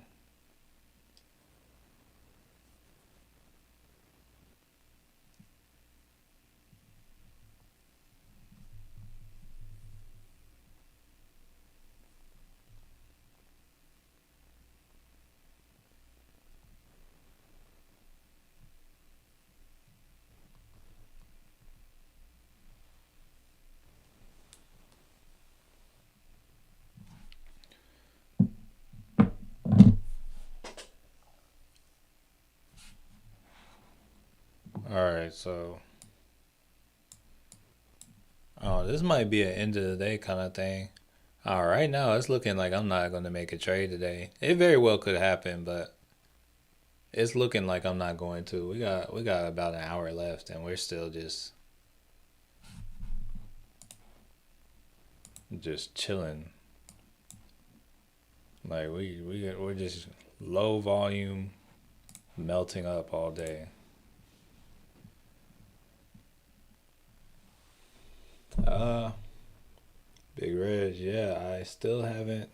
[SPEAKER 1] Alright, so oh, this might be an end of the day kind of thing. Right now it's looking like I'm not gonna make a trade today. It very well could happen, but it's looking like I'm not going to. We got about an hour left, and we're still just chilling. Like we're just low volume, melting up all day. Uh, Big Reg, yeah. I still have that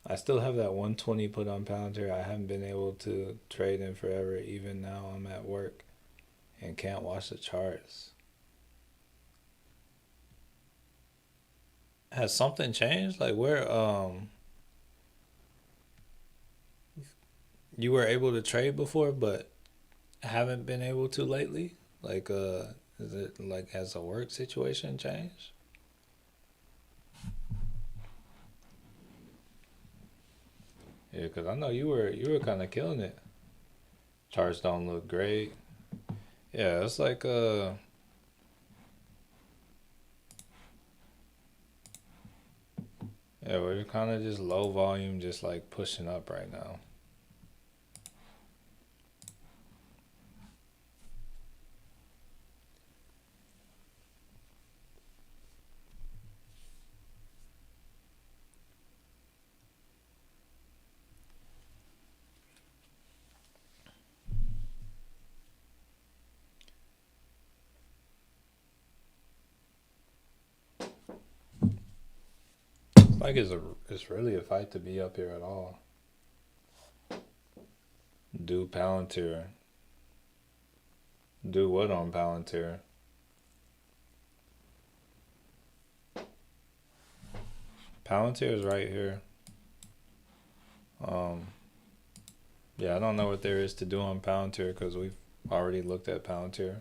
[SPEAKER 1] 120 put on Palantir. I haven't been able to trade in forever. Even now, I'm at work and can't watch the charts. Has something changed? Like where you were able to trade before, but haven't been able to lately? Like is it like has the work situation changed? Yeah, because I know you were kind of killing it. Charts don't look great. Yeah, it's like yeah, we're kind of just low volume, just like pushing up right now. Like it's really a fight to be up here at all. Do Palantir. Do what on Palantir? Palantir is right here. Um, yeah, I don't know what there is to do on Palantir because we've already looked at Palantir,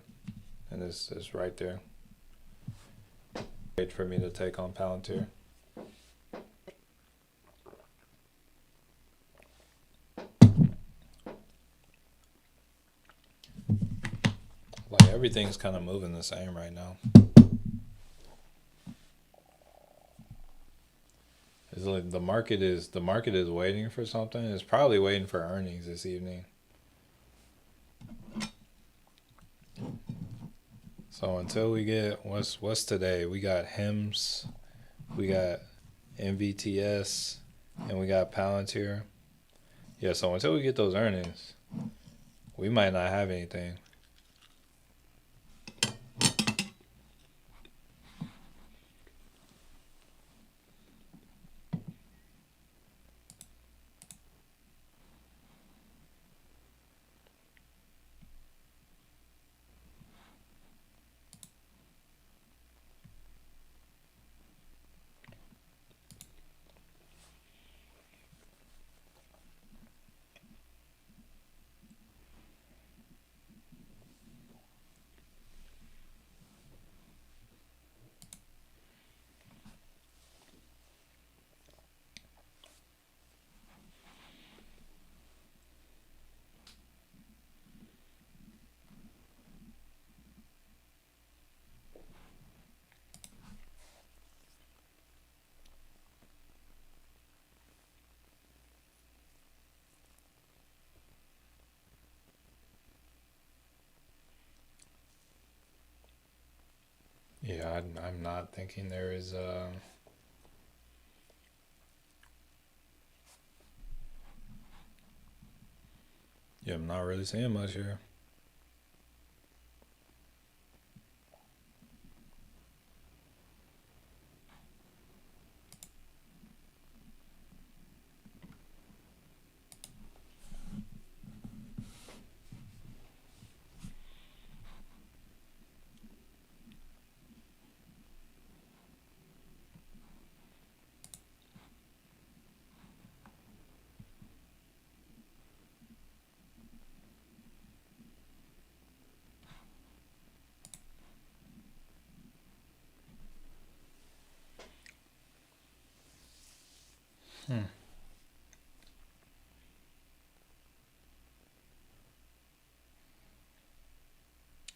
[SPEAKER 1] and it's right there. Wait for me to take on Palantir. Like everything's kind of moving the same right now. It's like the market is waiting for something. It's probably waiting for earnings this evening. So until we get what's today? We got HIMS, we got MVTS, and we got Palantir. Yeah, so until we get those earnings, we might not have anything. Yeah, I'm not thinking there is. Yeah, I'm not really seeing much here. Hmm.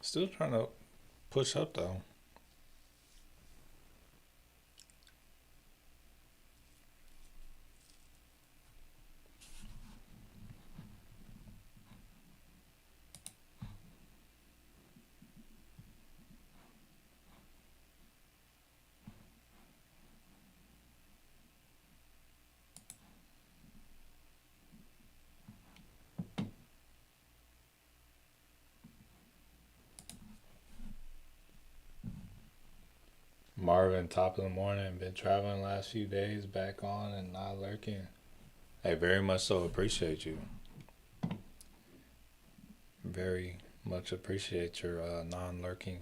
[SPEAKER 1] Still trying to push up though. Marvin, top of the morning. Been traveling last few days, back on and not lurking. Hey, very much so appreciate you. Very much appreciate your non-lurking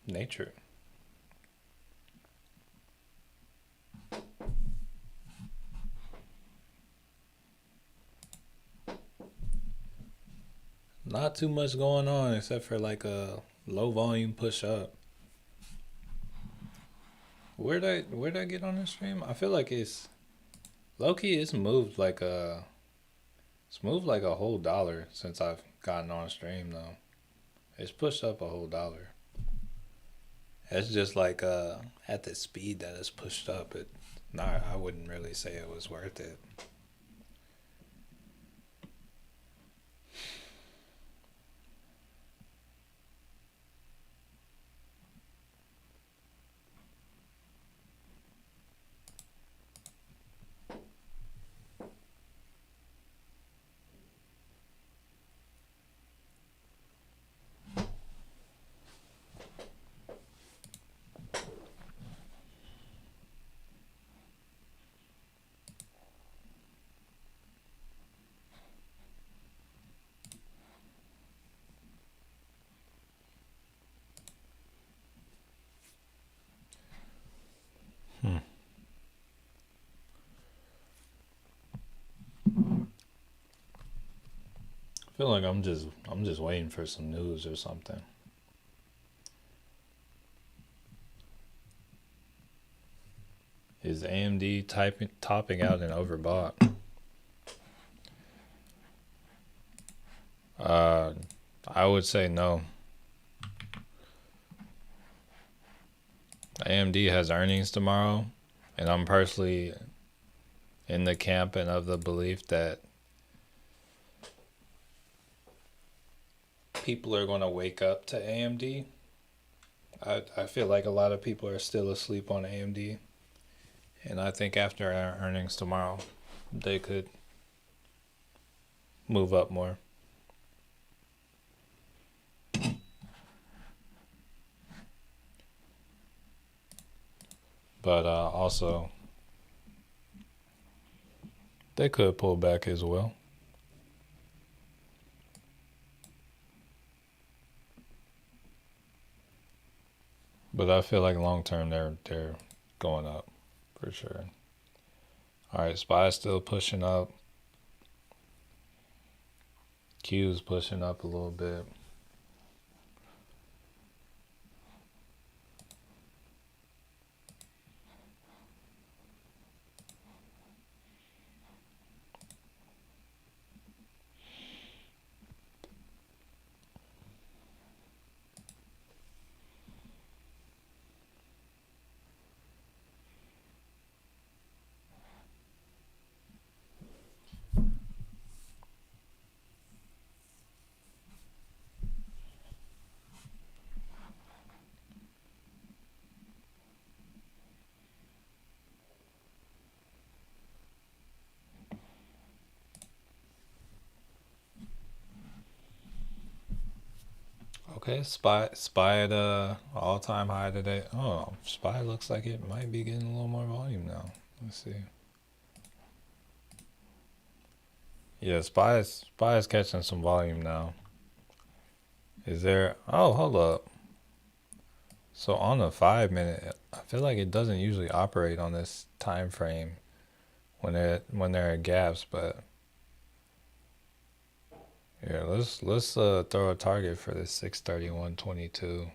[SPEAKER 1] nature. Not too much going on except for like a low volume push up. Where'd I get on this stream? I feel like it's low key. It's moved like a whole dollar since I've gotten on stream though. It's pushed up a whole dollar. It's just like at the speed that it's pushed up, it not I wouldn't really say it was worth it. Hmm. I feel like I'm just waiting for some news or something. Is AMD topping out and overbought? Uh, I would say no. AMD has earnings tomorrow, and I'm personally in the camp and of the belief that people are going to wake up to AMD. I feel like a lot of people are still asleep on AMD. And I think after our earnings tomorrow, they could move up more. But also, they could pull back as well. But I feel like long term they're going up for sure. All right, SPY's still pushing up. Q's pushing up a little bit. Okay, SPY at all time high today. Oh, SPY looks like it might be getting a little more volume now. Let's see. Yeah, SPY is catching some volume now. Is there? Oh, hold up. So on the 5 minute, I feel like it doesn't usually operate on this time frame when there are gaps, but yeah, let's throw a target for this 631.22.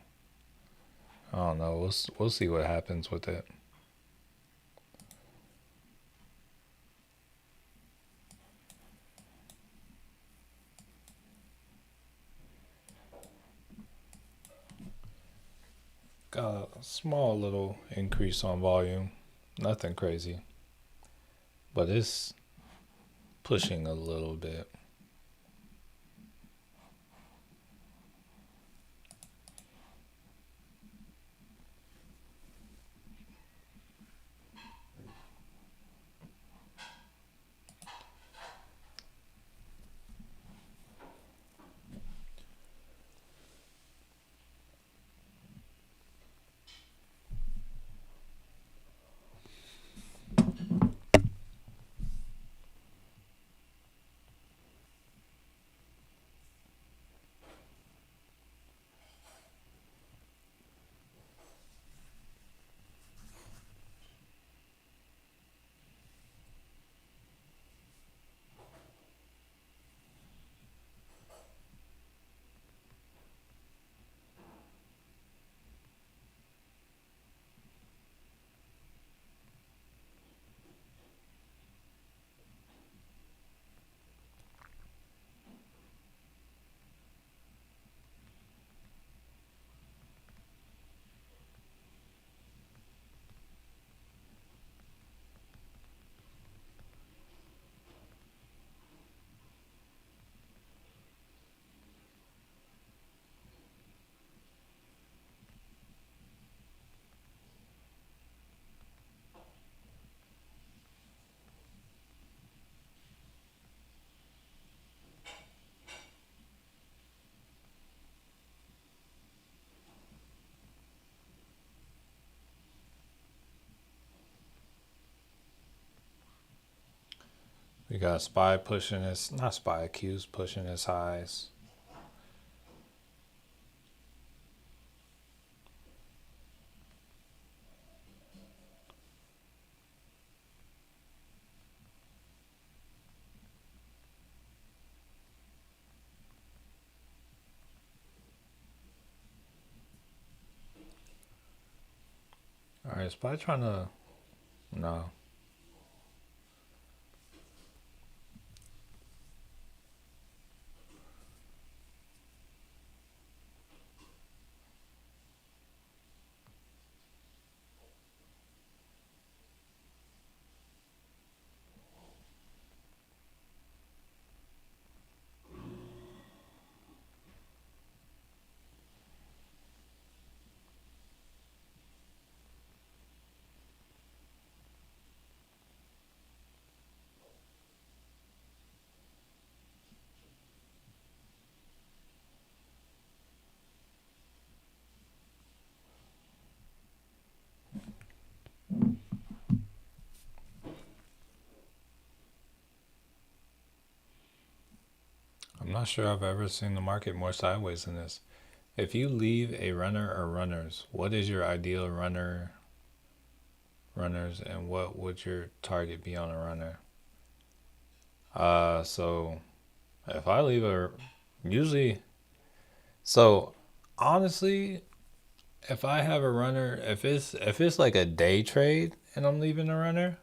[SPEAKER 1] I don't know. We'll see what happens with it. Got a small little increase on volume. Nothing crazy. But it's pushing a little bit. We got SPY pushing its, not SPY, Q's pushing its highs. All right, SPY trying to, no. not sure I've ever seen the market more sideways than this. If you leave a runner or runners, what is your ideal runners, and what would your target be on a runner? So if I leave a usually so honestly, if I have a runner, if it's like a day trade and I'm leaving a runner,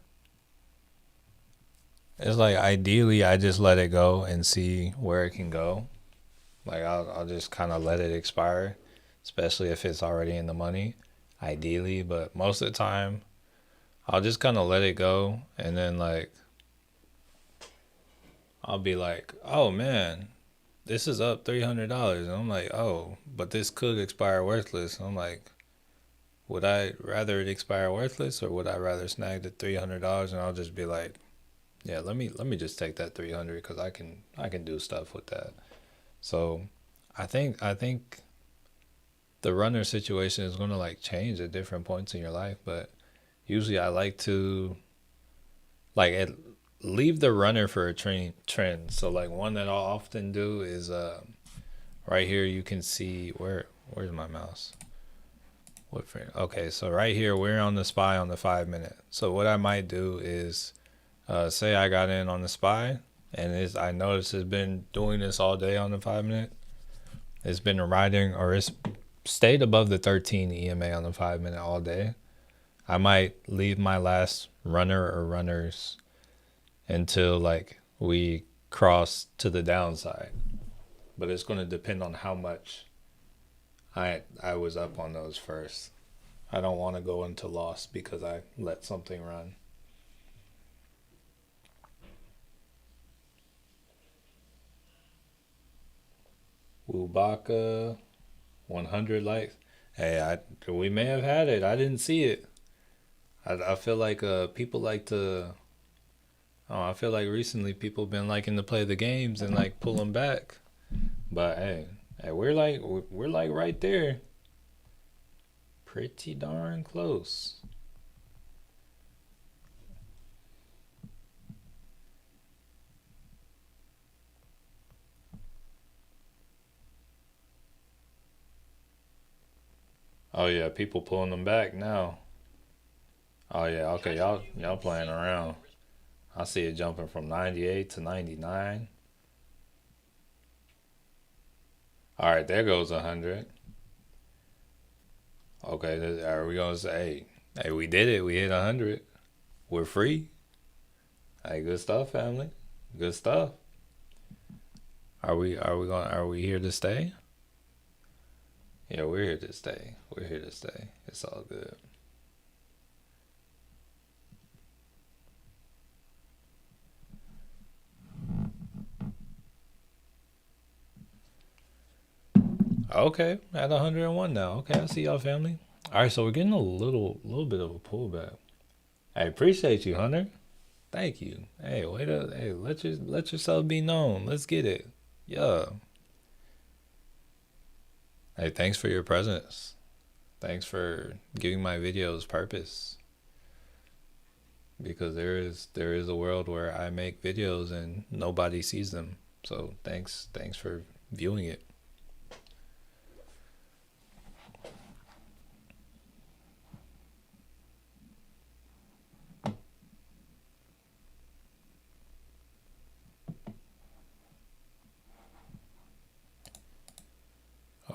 [SPEAKER 1] it's like ideally I just let it go and see where it can go. Like I'll just kind of let it expire, especially if it's already in the money, ideally. But most of the time, I'll just kind of let it go, and then like I'll be like, oh man, this is up $300, and I'm like, oh, but this could expire worthless. And I'm like, would I rather it expire worthless, or would I rather snag the $300? And I'll just be like, yeah, let me just take that 300 because I can do stuff with that. So I think the runner situation is gonna like change at different points in your life, but usually I like to like leave the runner for a trend. So like one that I'll often do is right here you can see where's my mouse? What frame? Okay, so right here we're on the SPY on the 5 minute. So what I might do is say I got in on the SPY and I noticed it's been doing this all day on the 5 minute. It's been riding or it's stayed above the 13 EMA on the 5 minute all day. I might leave my last runner or runners until like we cross to the downside. But it's going to depend on how much I was up on those first. I don't want to go into loss because I let something run. Wubaka 100 likes. Hey, we may have had it. I didn't see it. I feel like people like to. Oh, I feel like recently people been liking to play the games and like pull them back. But hey, we're like right there, pretty darn close. Oh yeah, people pulling them back now. Oh yeah, okay, y'all playing around. I see it jumping from 98 to 99. All right, there goes 100. Okay, are we gonna say, hey, we did it. We hit 100. We're free. Hey, good stuff, family. Good stuff. Are we here to stay? Yeah, we're here to stay. We're here to stay. It's all good. Okay, at 101 now. Okay, I see y'all, family. All right, so we're getting a little bit of a pullback. I appreciate you, Hunter. Thank you. Hey, wait up. Hey, let yourself be known. Let's get it. Yeah. Hey, thanks for your presence. Thanks for giving my videos purpose. Because there is a world where I make videos and nobody sees them. So thanks for viewing it.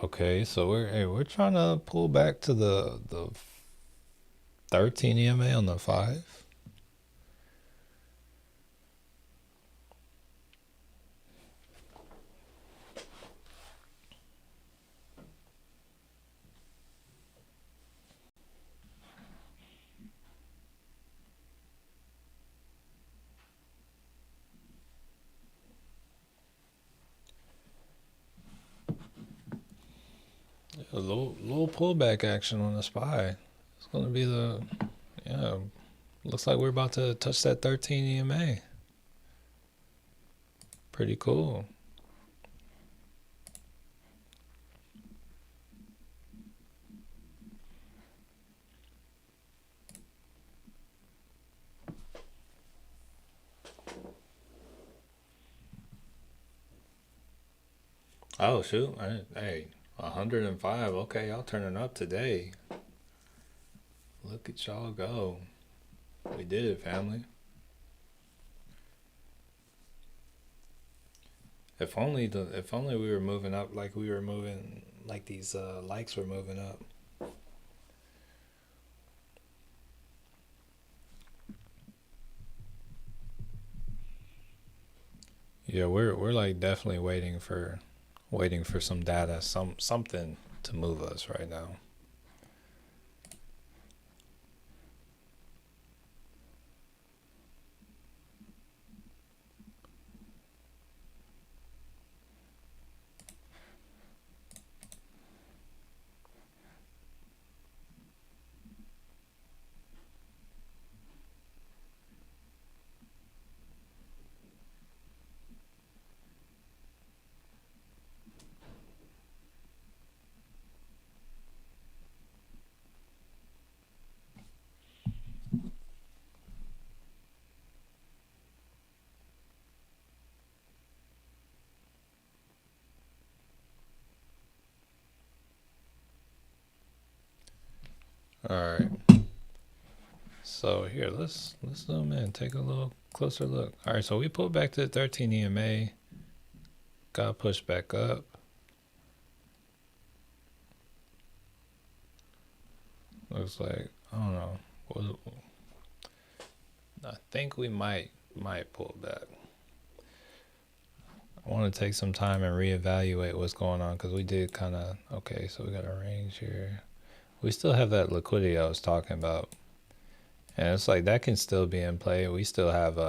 [SPEAKER 1] Okay, so we're trying to pull back to the 13 EMA on the 5. A little pullback action on the SPY. It's gonna be yeah. Looks like we're about to touch that 13 EMA. Pretty cool. Oh shoot! Hey, 105. Okay, y'all turning up today. Look at y'all go. We did it, family. If only we were moving up like we were moving, like these likes were moving up. Yeah, we're like definitely waiting for some data, something to move us right now. All right. So here, let's zoom in, take a little closer look. All right, so we pulled back to the 13 EMA, got pushed back up. Looks like I don't know. I think we might pull back. I want to take some time and reevaluate what's going on because we did kind of okay. So we got a range here. We still have that liquidity I was talking about, and it's like that can still be in play. We still have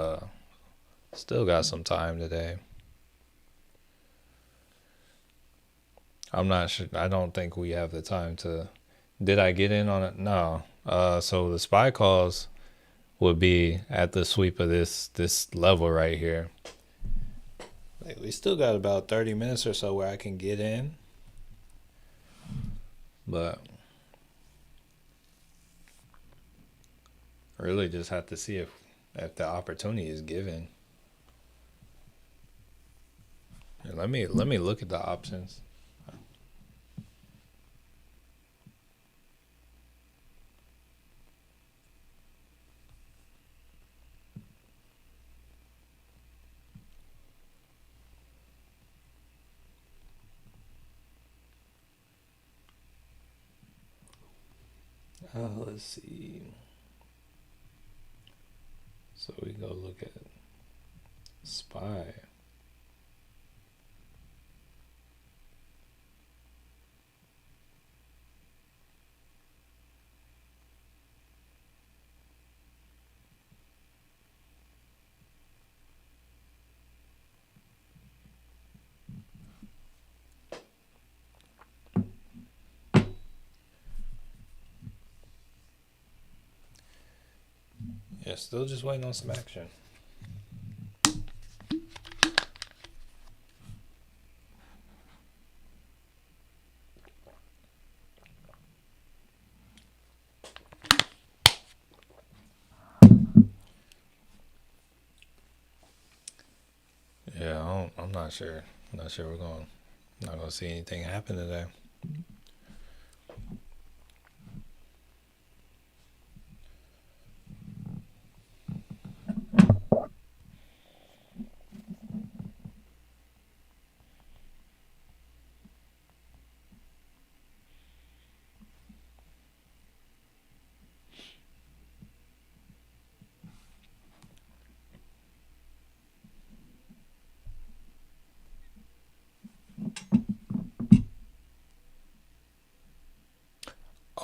[SPEAKER 1] still got some time today. I'm not sure. I don't think we have the time to. Did I get in on it? No. So the SPY calls would be at the sweep of this level right here. Like we still got about 30 minutes or so where I can get in, but I really just have to see if the opportunity is given. And let me look at the options. Let's see. So we go look at SPY. Yeah, still just waiting on some action. Yeah, I'm not sure. I'm not sure not gonna see anything happen today.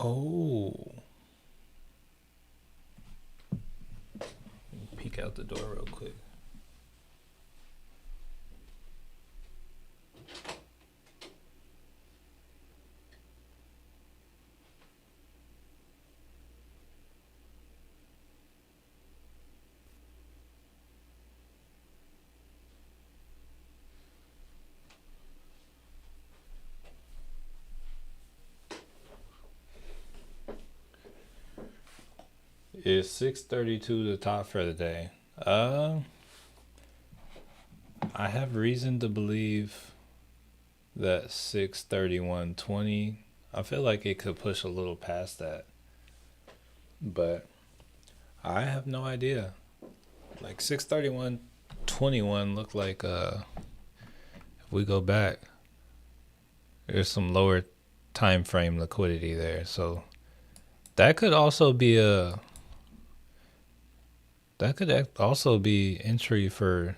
[SPEAKER 1] Oh, peek out the door real quick. It's 6:32 the top for the day. I have reason to believe that 631.20. I feel like it could push a little past that, but I have no idea. Like 631.21 looked like if we go back, there's some lower time frame liquidity there, so that could also be entry for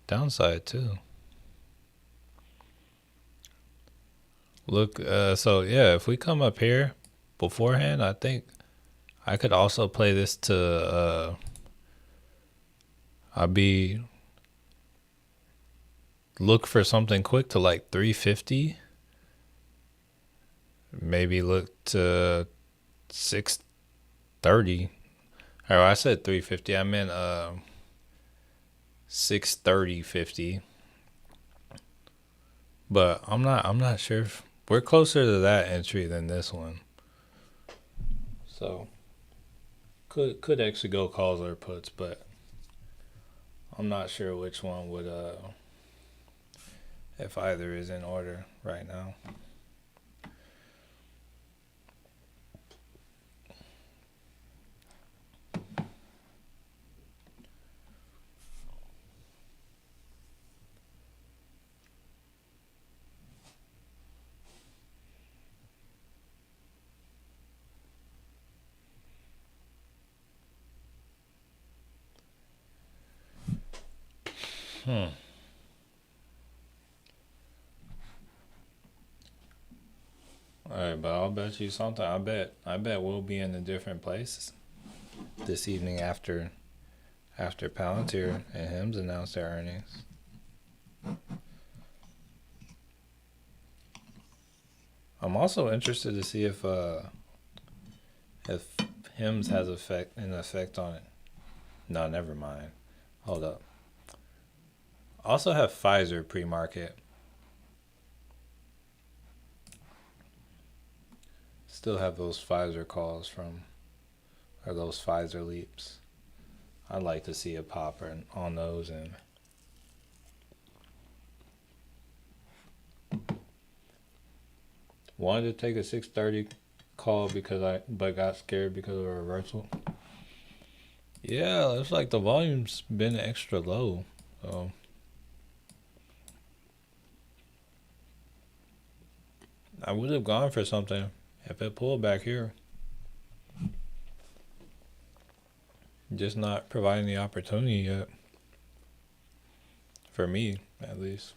[SPEAKER 1] downside too. Look, so yeah, if we come up here beforehand, I think I could also play this to I'll be look for something quick to like 350. Maybe look to 630. Or I said 350. I meant 630.50. But I'm not sure if we're closer to that entry than this one. So could actually go calls or puts, but I'm not sure which one would if either is in order right now. All right, but I'll bet you something. I bet we'll be in a different place this evening after Palantir and Hims announced their earnings. I'm also interested to see if Hims has an effect on it. No, never mind. Hold up. Also have Pfizer pre-market. Still have those Pfizer calls or those Pfizer leaps. I'd like to see a pop on those and wanted to take a 630 call but got scared because of a reversal. Yeah, it's like the volume's been extra low. So I would have gone for something if it pulled back here. Just not providing the opportunity yet. For me, at least.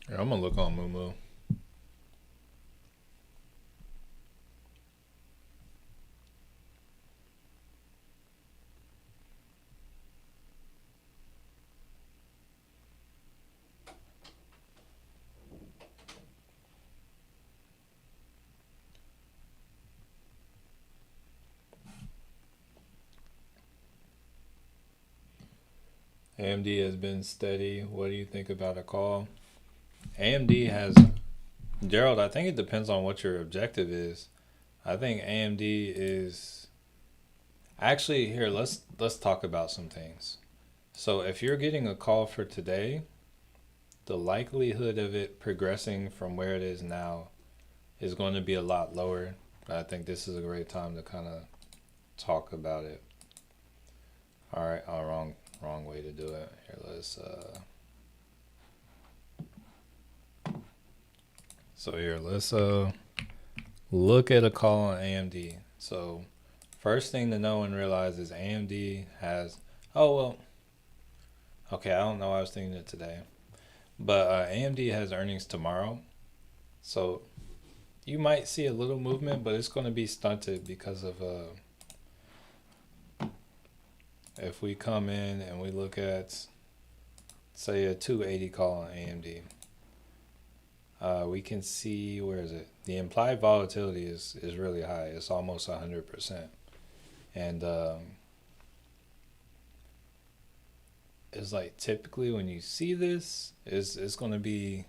[SPEAKER 1] I'm gonna look on Moomoo. AMD has been steady. What do you think about a call? AMD has, Gerald, I think it depends on what your objective is. I think AMD is actually here. Let's talk about some things. So if you're getting a call for today, the likelihood of it progressing from where it is now is going to be a lot lower. I think this is a great time to kind of talk about it. All right, wrong way to do it. Here, let's look at a call on AMD. So first thing to know and realize is AMD has, okay, I don't know, I was thinking it today, but AMD has earnings tomorrow, so you might see a little movement, but it's going to be stunted because of if we come in and we look at, say, a 280 call on AMD, We can see, where is it? The implied volatility is really high. It's almost 100%. And it's like typically when you see this, it's going to be,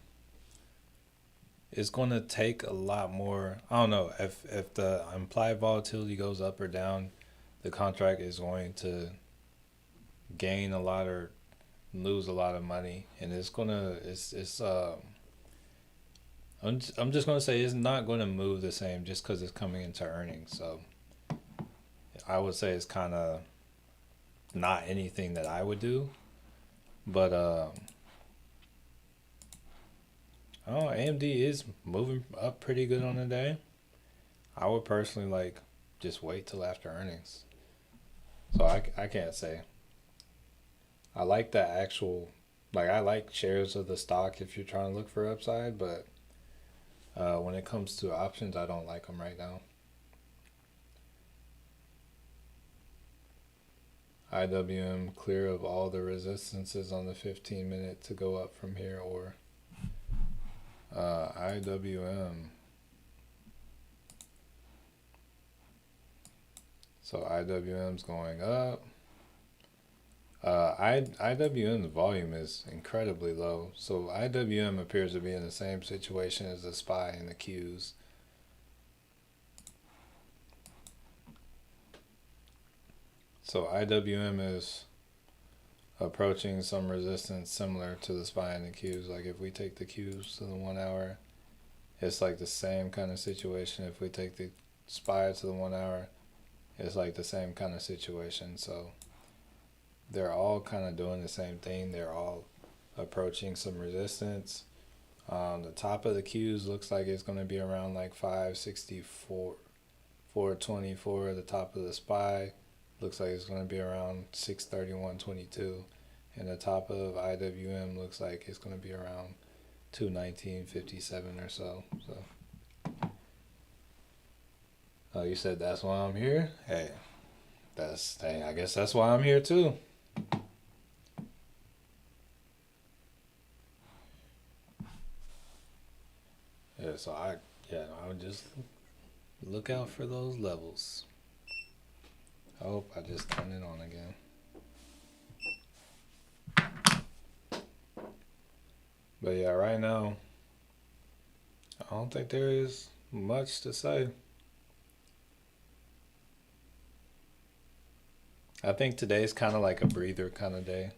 [SPEAKER 1] it's going to take a lot more. I don't know if the implied volatility goes up or down, the contract is going to gain a lot or lose a lot of money, and I'm just gonna say it's not gonna move the same just because it's coming into earnings. So I would say it's kind of not anything that I would do, but oh, AMD is moving up pretty good on the day. I would personally like just wait till after earnings. So I can't say. I like the actual, like I like shares of the stock if you're trying to look for upside, but when it comes to options, I don't like them right now. IWM clear of all the resistances on the 15-minute to go up from here, or IWM. So IWM's going up. IWM's volume is incredibly low. So IWM appears to be in the same situation as the SPY and the Qs. So IWM is approaching some resistance similar to the SPY and the Qs. Like if we take the Qs to the 1 hour, it's like the same kind of situation. If we take the SPY to the 1 hour, it's like the same kind of situation. So they're all kind of doing the same thing. They're all approaching some resistance. The top of the Qs looks like it's going to be around like 564, 424. The top of the SPY looks like it's going to be around 631.22. And the top of IWM looks like it's going to be around 219.57 or so. Oh, you said that's why I'm here? Hey, I guess that's why I'm here too. Yeah, so I would just look out for those levels. Oh, I just turned it on again. But yeah, right now, I don't think there is much to say. I think today's kind of like a breather kind of day.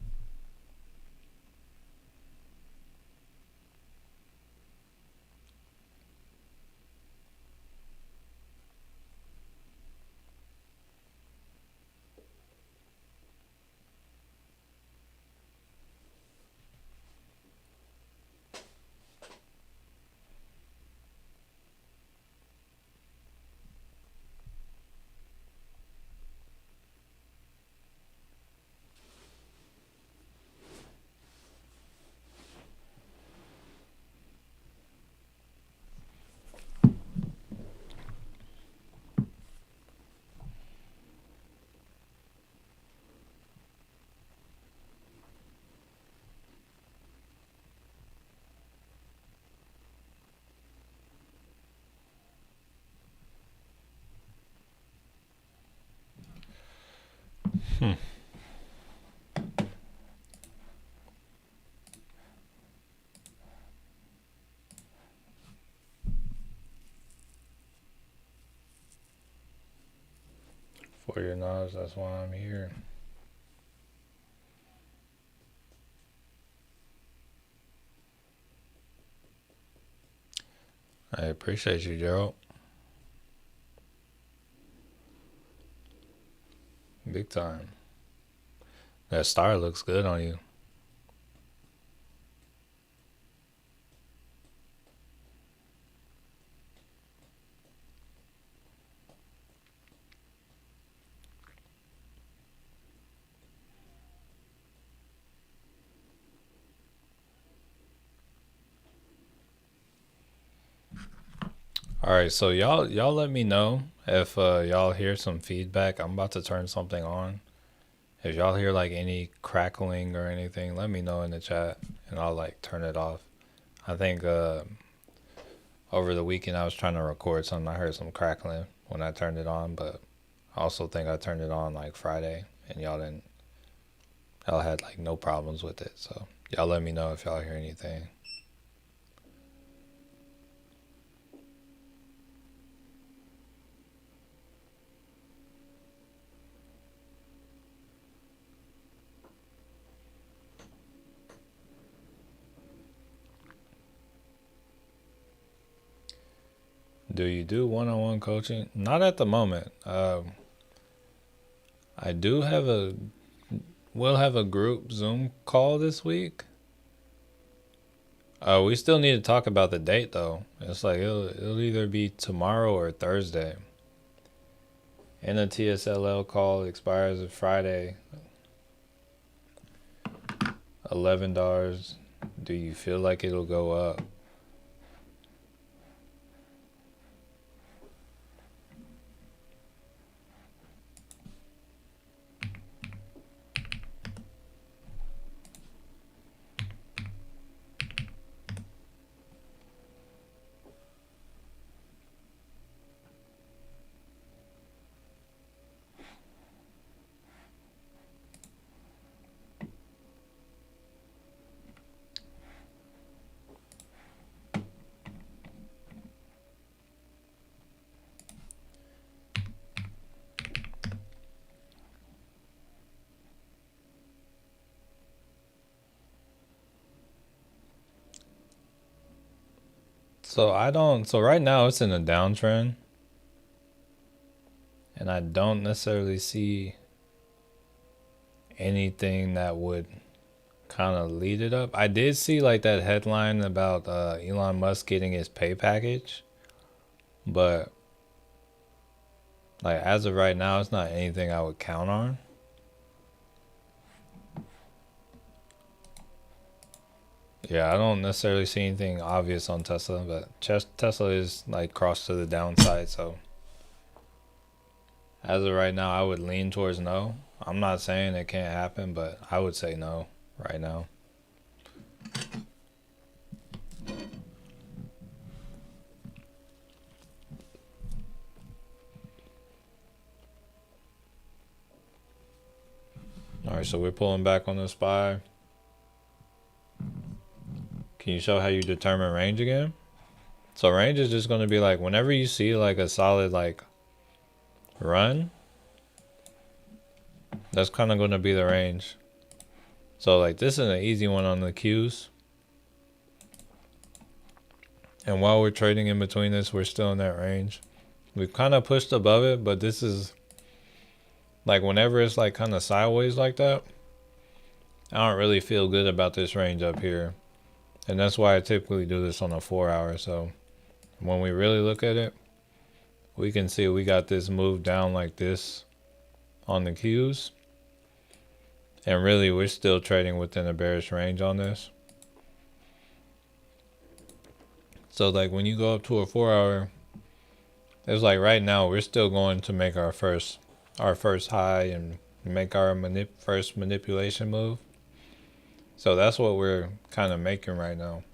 [SPEAKER 1] Hmm. For your knowledge, that's why I'm here. I appreciate you, Gerald. Big time. That star looks good on you. All right, so y'all let me know if y'all hear some feedback. I'm about to turn something on. If y'all hear like any crackling or anything, let me know in the chat and I'll like turn it off. I think over the weekend I was trying to record something. I heard some crackling when I turned it on, but I also think I turned it on like Friday and y'all had like no problems with it. So y'all let me know if y'all hear anything. Do you do one-on-one coaching? Not at the moment. I do have we'll have a group Zoom call this week. We still need to talk about the date though. It's like it'll either be tomorrow or Thursday. And the TSLL call expires on Friday. $11. Do you feel like it'll go up? So right now it's in a downtrend. And I don't necessarily see anything that would kind of lead it up. I did see like that headline about Elon Musk getting his pay package, but like as of right now, it's not anything I would count on. Yeah, I don't necessarily see anything obvious on Tesla, but Tesla is like crossed to the downside. So as of right now, I would lean towards no. I'm not saying it can't happen, but I would say no right now. All right, so we're pulling back on the SPY. Can you show how you determine range again? So range is just going to be like whenever you see like a solid like run, that's kind of going to be the range. So like this is an easy one on the Qs. And while we're trading in between this, we're still in that range. We've kind of pushed above it, but this is like whenever it's like kind of sideways like that, I don't really feel good about this range up here. And that's why I typically do this on a 4 hour. So when we really look at it, we can see we got this move down like this on the Qs. And really we're still trading within a bearish range on this. So like when you go up to a 4 hour, it's like right now we're still going to make our first high and make our first manipulation move. So that's what we're kind of making right now.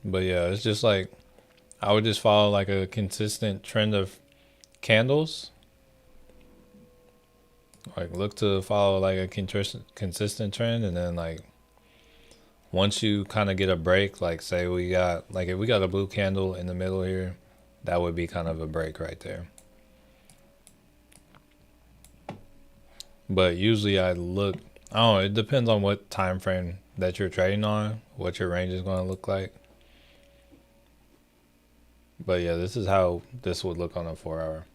[SPEAKER 1] But yeah, it's just like I would just follow like a consistent trend of candles. Like look to follow like a consistent trend, and then like once you kind of get a break, like say we got like if we got a blue candle in the middle here, that would be kind of a break right there. But usually I look, I don't know, it depends on what time frame that you're trading on, what your range is going to look like. But yeah, this is how this would look on a 4 hour.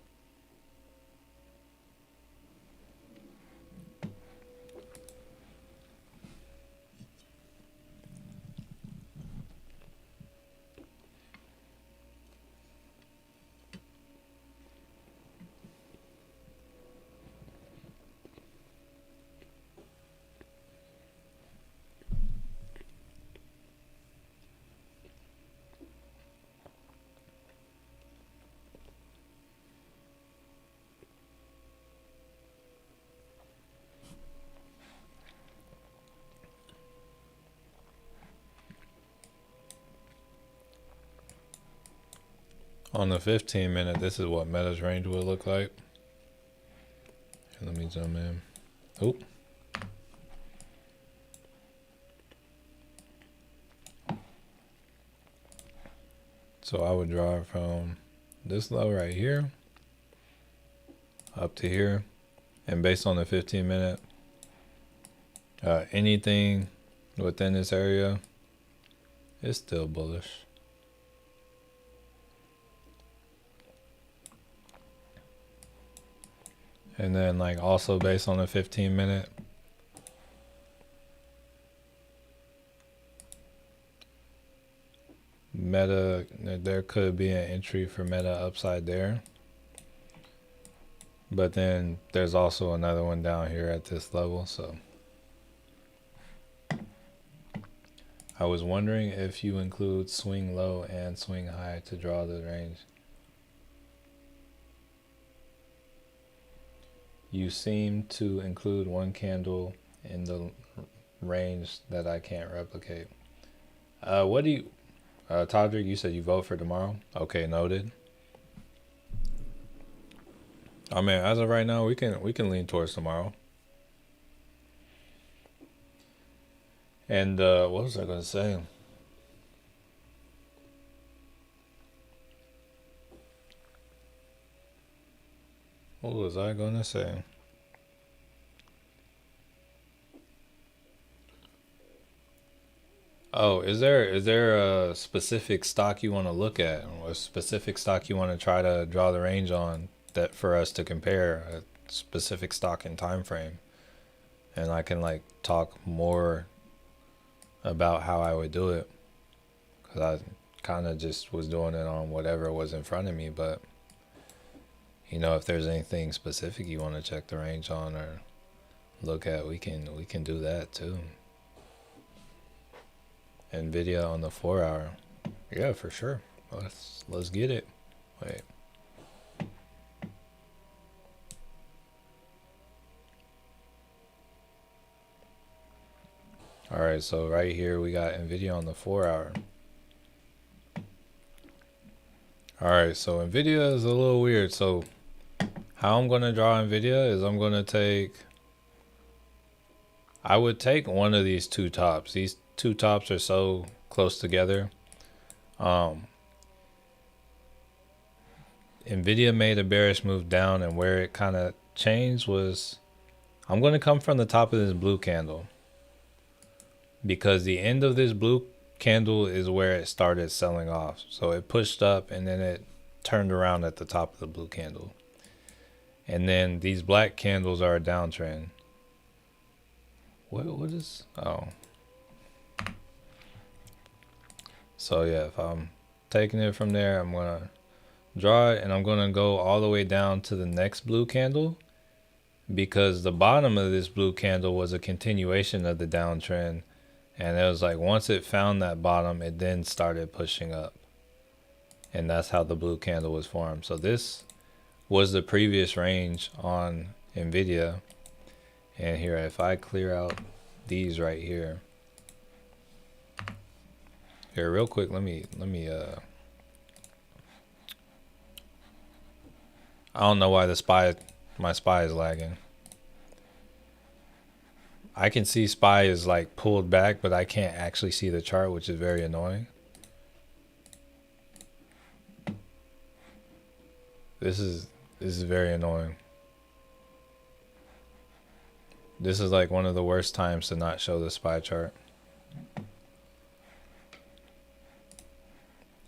[SPEAKER 1] On the 15-minute, this is what Meta's range would look like. Let me zoom in. Oop. So I would draw it from this low right here up to here, and based on the 15-minute, anything within this area is still bullish. And then like also based on the 15-minute, Meta, there could be an entry for Meta upside there. But then there's also another one down here at this level. So I was wondering if you include swing low and swing high to draw the range. You seem to include one candle in the range that I can't replicate. What do you... Todrick, you said you vote for tomorrow? Okay, noted. I mean, as of right now, we can lean towards tomorrow. And what was I gonna say? What was I gonna say? Oh, is there a specific stock you want to look at, or a specific stock you want to try to draw the range on, that for us to compare a specific stock and time frame, and I can like talk more about how I would do it, because I kind of just was doing it on whatever was in front of me. But you know, if there's anything specific you want to check the range on or look at, we can do that too. Nvidia on the 4-hour, yeah, for sure. Let's get it. Wait. All right, so right here we got Nvidia on the 4-hour. All right, so Nvidia is a little weird. So how I'm gonna draw Nvidia is I'm gonna take, I would take one of these two tops. These two tops are so close together. Nvidia made a bearish move down, and where it kind of changed was, I'm going to come from the top of this blue candle, because the end of this blue candle is where it started selling off. So it pushed up and then it turned around at the top of the blue candle. And then these black candles are a downtrend. What is, oh. So yeah, if I'm taking it from there, I'm going to draw it, and I'm going to go all the way down to the next blue candle, because the bottom of this blue candle was a continuation of the downtrend, and it was like once it found that bottom, it then started pushing up, and that's how the blue candle was formed. So this was the previous range on Nvidia. And here, if I clear out these right here, here real quick, let me I don't know why my SPY is lagging. I can see SPY is like pulled back, but I can't actually see the chart, which is very annoying. This is very annoying. This is like one of the worst times to not show the SPY chart.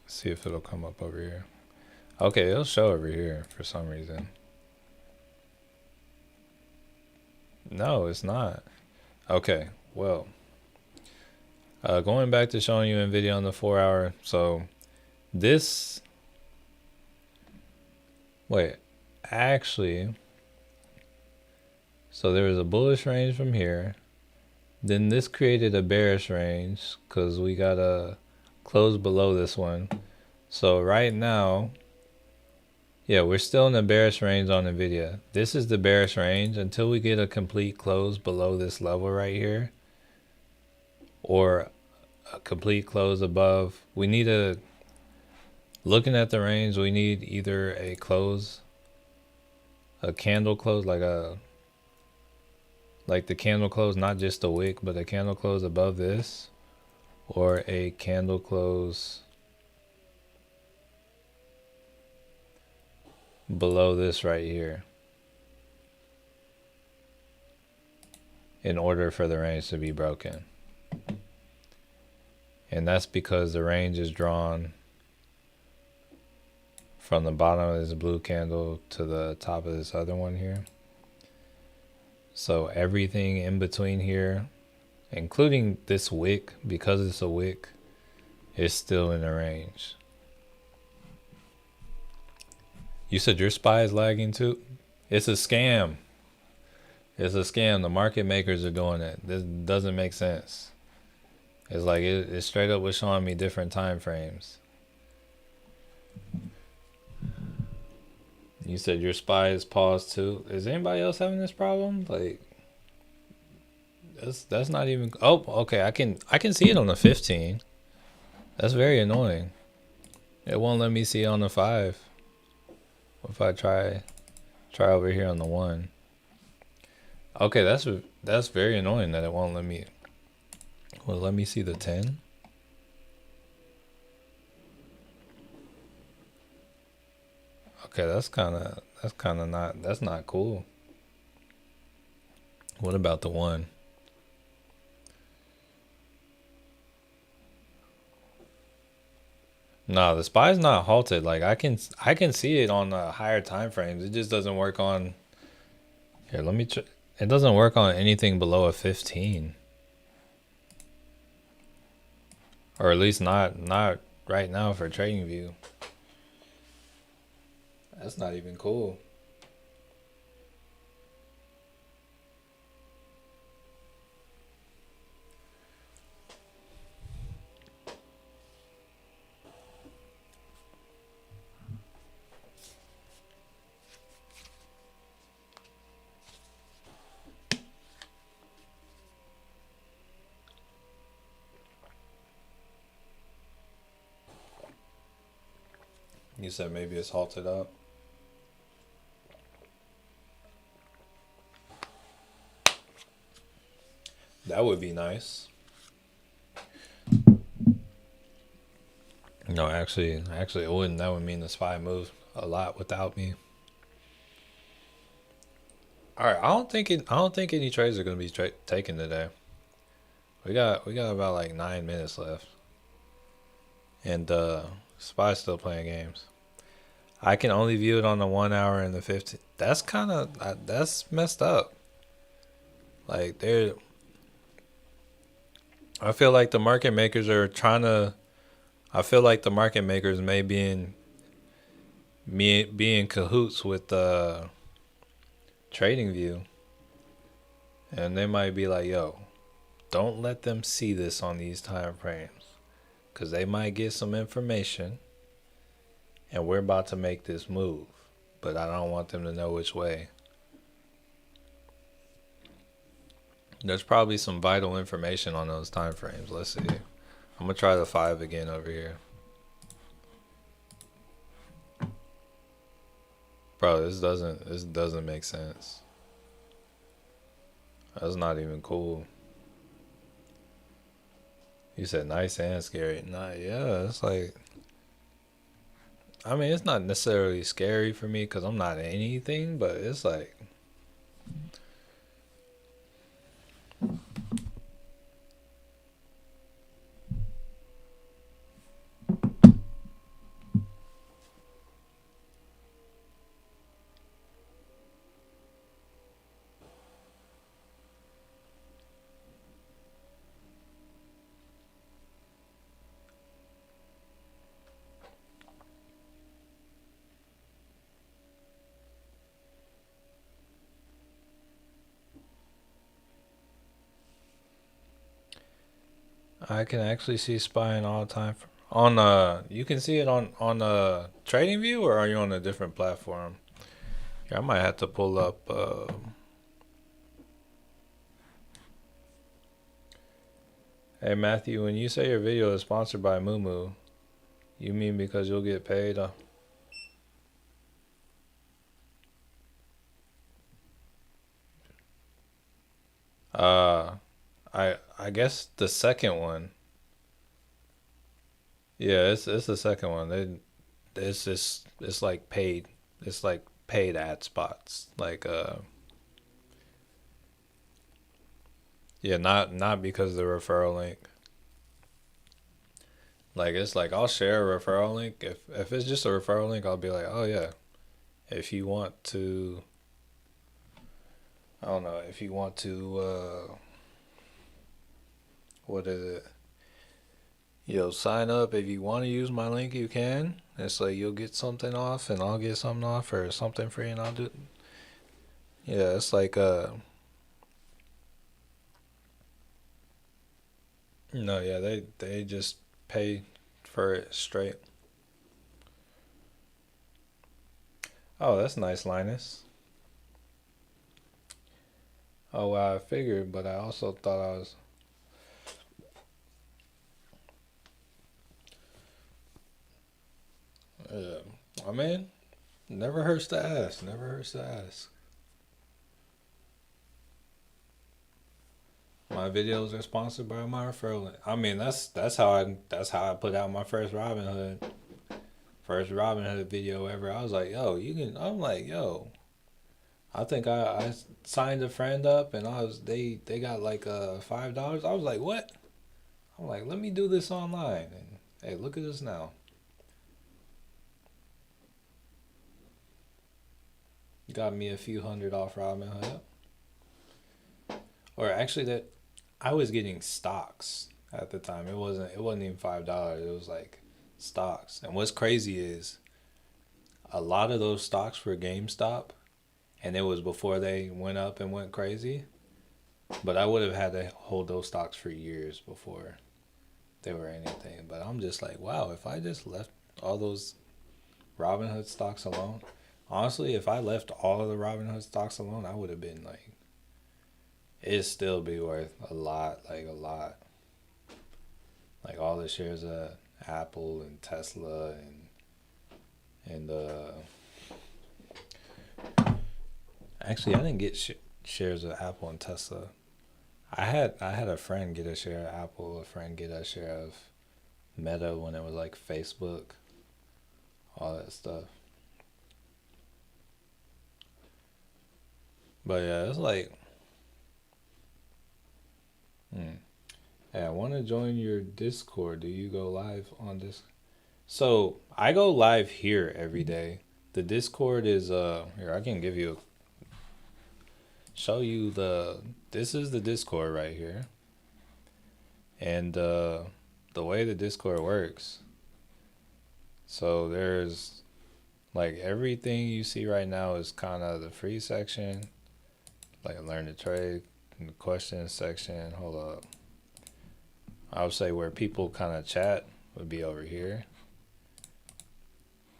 [SPEAKER 1] See if it'll come up over here. Okay, it'll show over here for some reason. No, it's not. Okay, well, going back to showing you Nvidia on the 4-hour. So this, wait, actually, so there was a bullish range from here. Then this created a bearish range because we got a close below this one. So right now, yeah, we're still in the bearish range on Nvidia. This is the bearish range until we get a complete close below this level right here, or a complete close above. We need a, Looking at the range, we need either a candle close, like the candle close, not just a wick, but a candle close above this, or a candle close below this right here, in order for the range to be broken. And that's because the range is drawn from the bottom of this blue candle to the top of this other one here. So everything in between here, including this wick, because it's a wick, is still in the range. You said your SPY is lagging too? It's a scam. It's a scam. The market makers are doing it. This doesn't make sense. It's like it straight up was showing me different time frames. You said your SPY is paused too. Is anybody else having this problem? Like, that's not even. Oh, okay. I can see it on the 15. That's very annoying. It won't let me see it on the 5. If I try over here on the 1. Okay, that's very annoying that it won't let me. Well, let me see the 10. Okay, that's not cool. What about the 1? No, the SPY's not halted. Like I can see it on higher time frames. It just doesn't work on. Here, let me. It doesn't work on anything below a 15, or at least not right now for TradingView. That's not even cool. You said maybe it's halted up. That would be nice. No, actually it wouldn't. That would mean the SPY moved a lot without me. All right, I don't think any trades are gonna be taken today. We got about like 9 minutes left, and SPY's still playing games. I can only view it on the 1 hour and the 15. That's that's messed up. Like I feel like the market makers are trying to. I feel like the market makers may be in cahoots with TradingView, and they might be like, "Yo, don't let them see this on these time frames, because they might get some information, and we're about to make this move, but I don't want them to know which way." There's probably some vital information on those time frames. Let's see. I'm gonna try the 5 again over here. Bro, this doesn't make sense. That's not even cool. You said nice and scary. Nah, yeah, it's like, I mean, it's not necessarily scary for me because I'm not in anything, but it's like, I can actually see spying all the time. You can see it on TradingView, or are you on a different platform? Yeah, I might have to pull up. Hey Matthew, when you say your video is sponsored by Moomoo, You mean because you'll get paid? Uh, I guess the second one. Yeah, it's the second one. It's like paid. It's like paid ad spots. Like yeah, not because of the referral link. Like it's like I'll share a referral link. If it's just a referral link, I'll be like, oh yeah, if you want to, I don't know, if you want to, what is it? Sign up if you want to use my link, you can. It's like you'll get something off, and I'll get something off, or something free, and I'll do. Yeah, it's like no, yeah, they just pay for it straight. Oh, that's nice, Linus. Oh, well, I figured, but I also thought I was. Yeah, I mean, never hurts to ask. Never hurts to ask. My videos are sponsored by my referral. I mean, that's how I put out my first Robinhood video ever. I was like, yo, you can. I'm like, yo, I think I signed a friend up, and they got like $5. I was like, what? I'm like, let me do this online, and hey, look at this now. Got me a few hundred off Robinhood. Or actually, that I was getting stocks at the time. It wasn't even $5. It was like stocks. And what's crazy is a lot of those stocks were GameStop, and it was before they went up and went crazy. But I would have had to hold those stocks for years before they were anything. But I'm just like, wow, if I just left all those Robinhood stocks alone, honestly, if I left all of the Robinhood stocks alone, I would have been like, it'd still be worth a lot, like a lot. Like all the shares of Apple and Tesla and actually I didn't get shares of Apple and Tesla. I had a friend get a share of Apple, a friend get a share of Meta when it was like Facebook, all that stuff. But yeah, it's like, hmm. Hey, I want to join your Discord. Do you go live on this? So I go live here every day. The Discord is here. I can give you show you the. This is the Discord right here, and the way the Discord works. So there's like everything you see right now is kind of the free section, like learn to trade, and the questions section. Hold up. I would say where people kind of chat would be over here.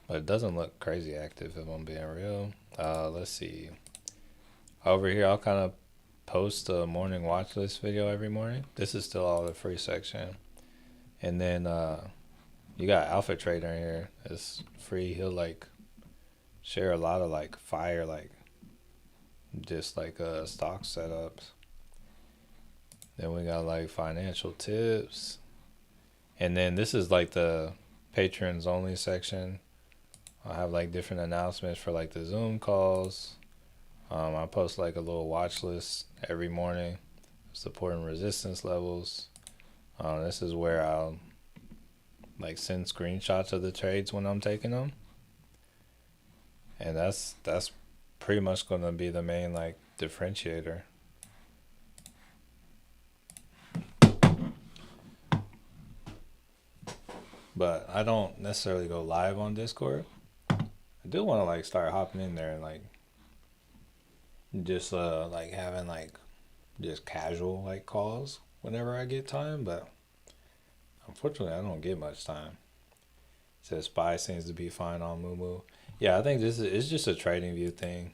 [SPEAKER 1] But it doesn't look crazy active if I'm being real. Let's see. Over here, I'll kind of post a morning watch list video every morning. This is still all the free section. And then you got Alpha Trader in here. It's free. He'll like share a lot of like fire, like just like stock setups. Then we got like financial tips. And then this is like the patrons only section. I'll have like different announcements for like the Zoom calls. I post like a little watch list every morning, supporting resistance levels. This is where I'll like send screenshots of the trades when I'm taking them, and that's pretty much gonna be the main like differentiator. But I don't necessarily go live on Discord. I do want to like start hopping in there and like just like having like just casual like calls whenever I get time, but unfortunately I don't get much time. It says SPY seems to be fine on Moomoo. Yeah, I think this is it's just a trading view thing.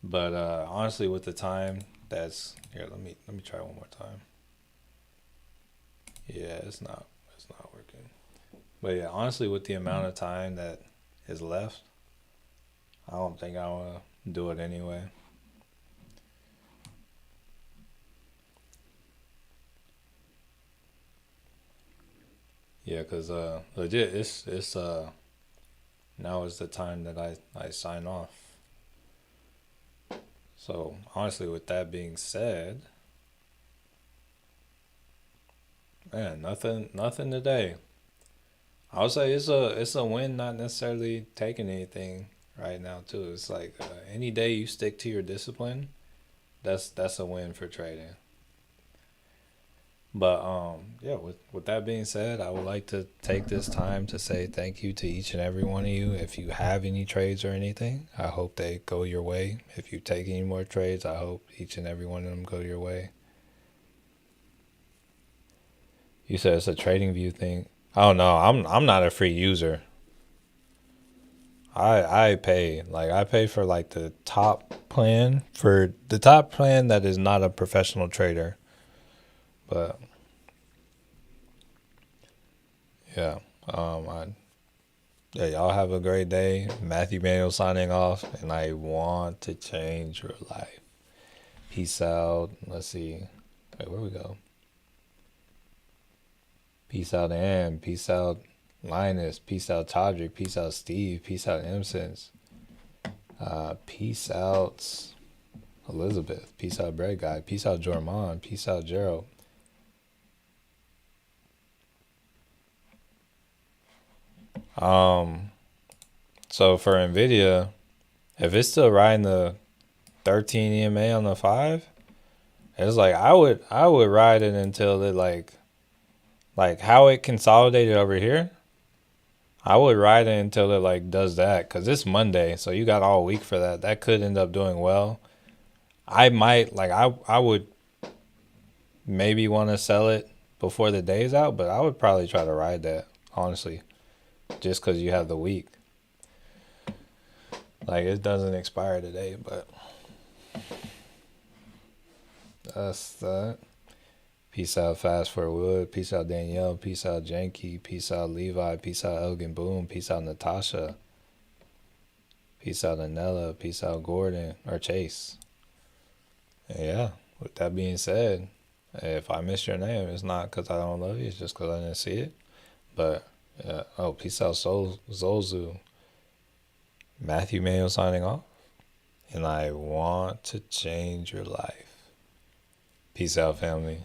[SPEAKER 1] But honestly with the time that's here, let me try one more time. Yeah, it's not working. But yeah, honestly, with the amount of time that is left, I don't think I want to do it anyway. Yeah, cause legit, it's now is the time that I sign off. So honestly, with that being said, man, nothing today. I would say it's a win, not necessarily taking anything right now too. It's like any day you stick to your discipline, that's a win for trading. But yeah, with that being said, I would like to take this time to say thank you to each and every one of you. If you have any trades or anything, I hope they go your way. If you take any more trades, I hope each and every one of them go your way. You said it's a trading view thing. Oh no, I'm not a free user. I pay, like, I pay for like the top plan, for the top plan that is not a professional trader. But yeah, I yeah, y'all have a great day. Matthew Manuel signing off, and I want to change your life. Peace out. Let's see. Wait, where we go? Peace out, Ann. Peace out, Linus. Peace out, Todrick. Peace out, Steve. Peace out, Innocence. Peace out, Elizabeth. Peace out, Bread Guy. Peace out, Jorman. Peace out, Gerald. Um, so for Nvidia, if it's still riding the 13 EMA on the 5, it's like I would ride it until it like how it consolidated over here. I would ride it until it like does that, cuz it's Monday, so you got all week for that. That could end up doing well. I might like I would maybe want to sell it before the day's out, but I would probably try to ride that, honestly, just cuz you have the week. Like it doesn't expire today, but that's that. Peace out, Fast for Wood. Peace out, Danielle. Peace out, Janky. Peace out, Levi. Peace out, Elgin Boom. Peace out, Natasha. Peace out, Anella. Peace out, Gordon or Chase. And yeah, with that being said, if I missed your name, it's not because I don't love you. It's just because I didn't see it. But yeah. Oh, peace out, Zozu. Matthew Mayo signing off. And I want to change your life. Peace out, family.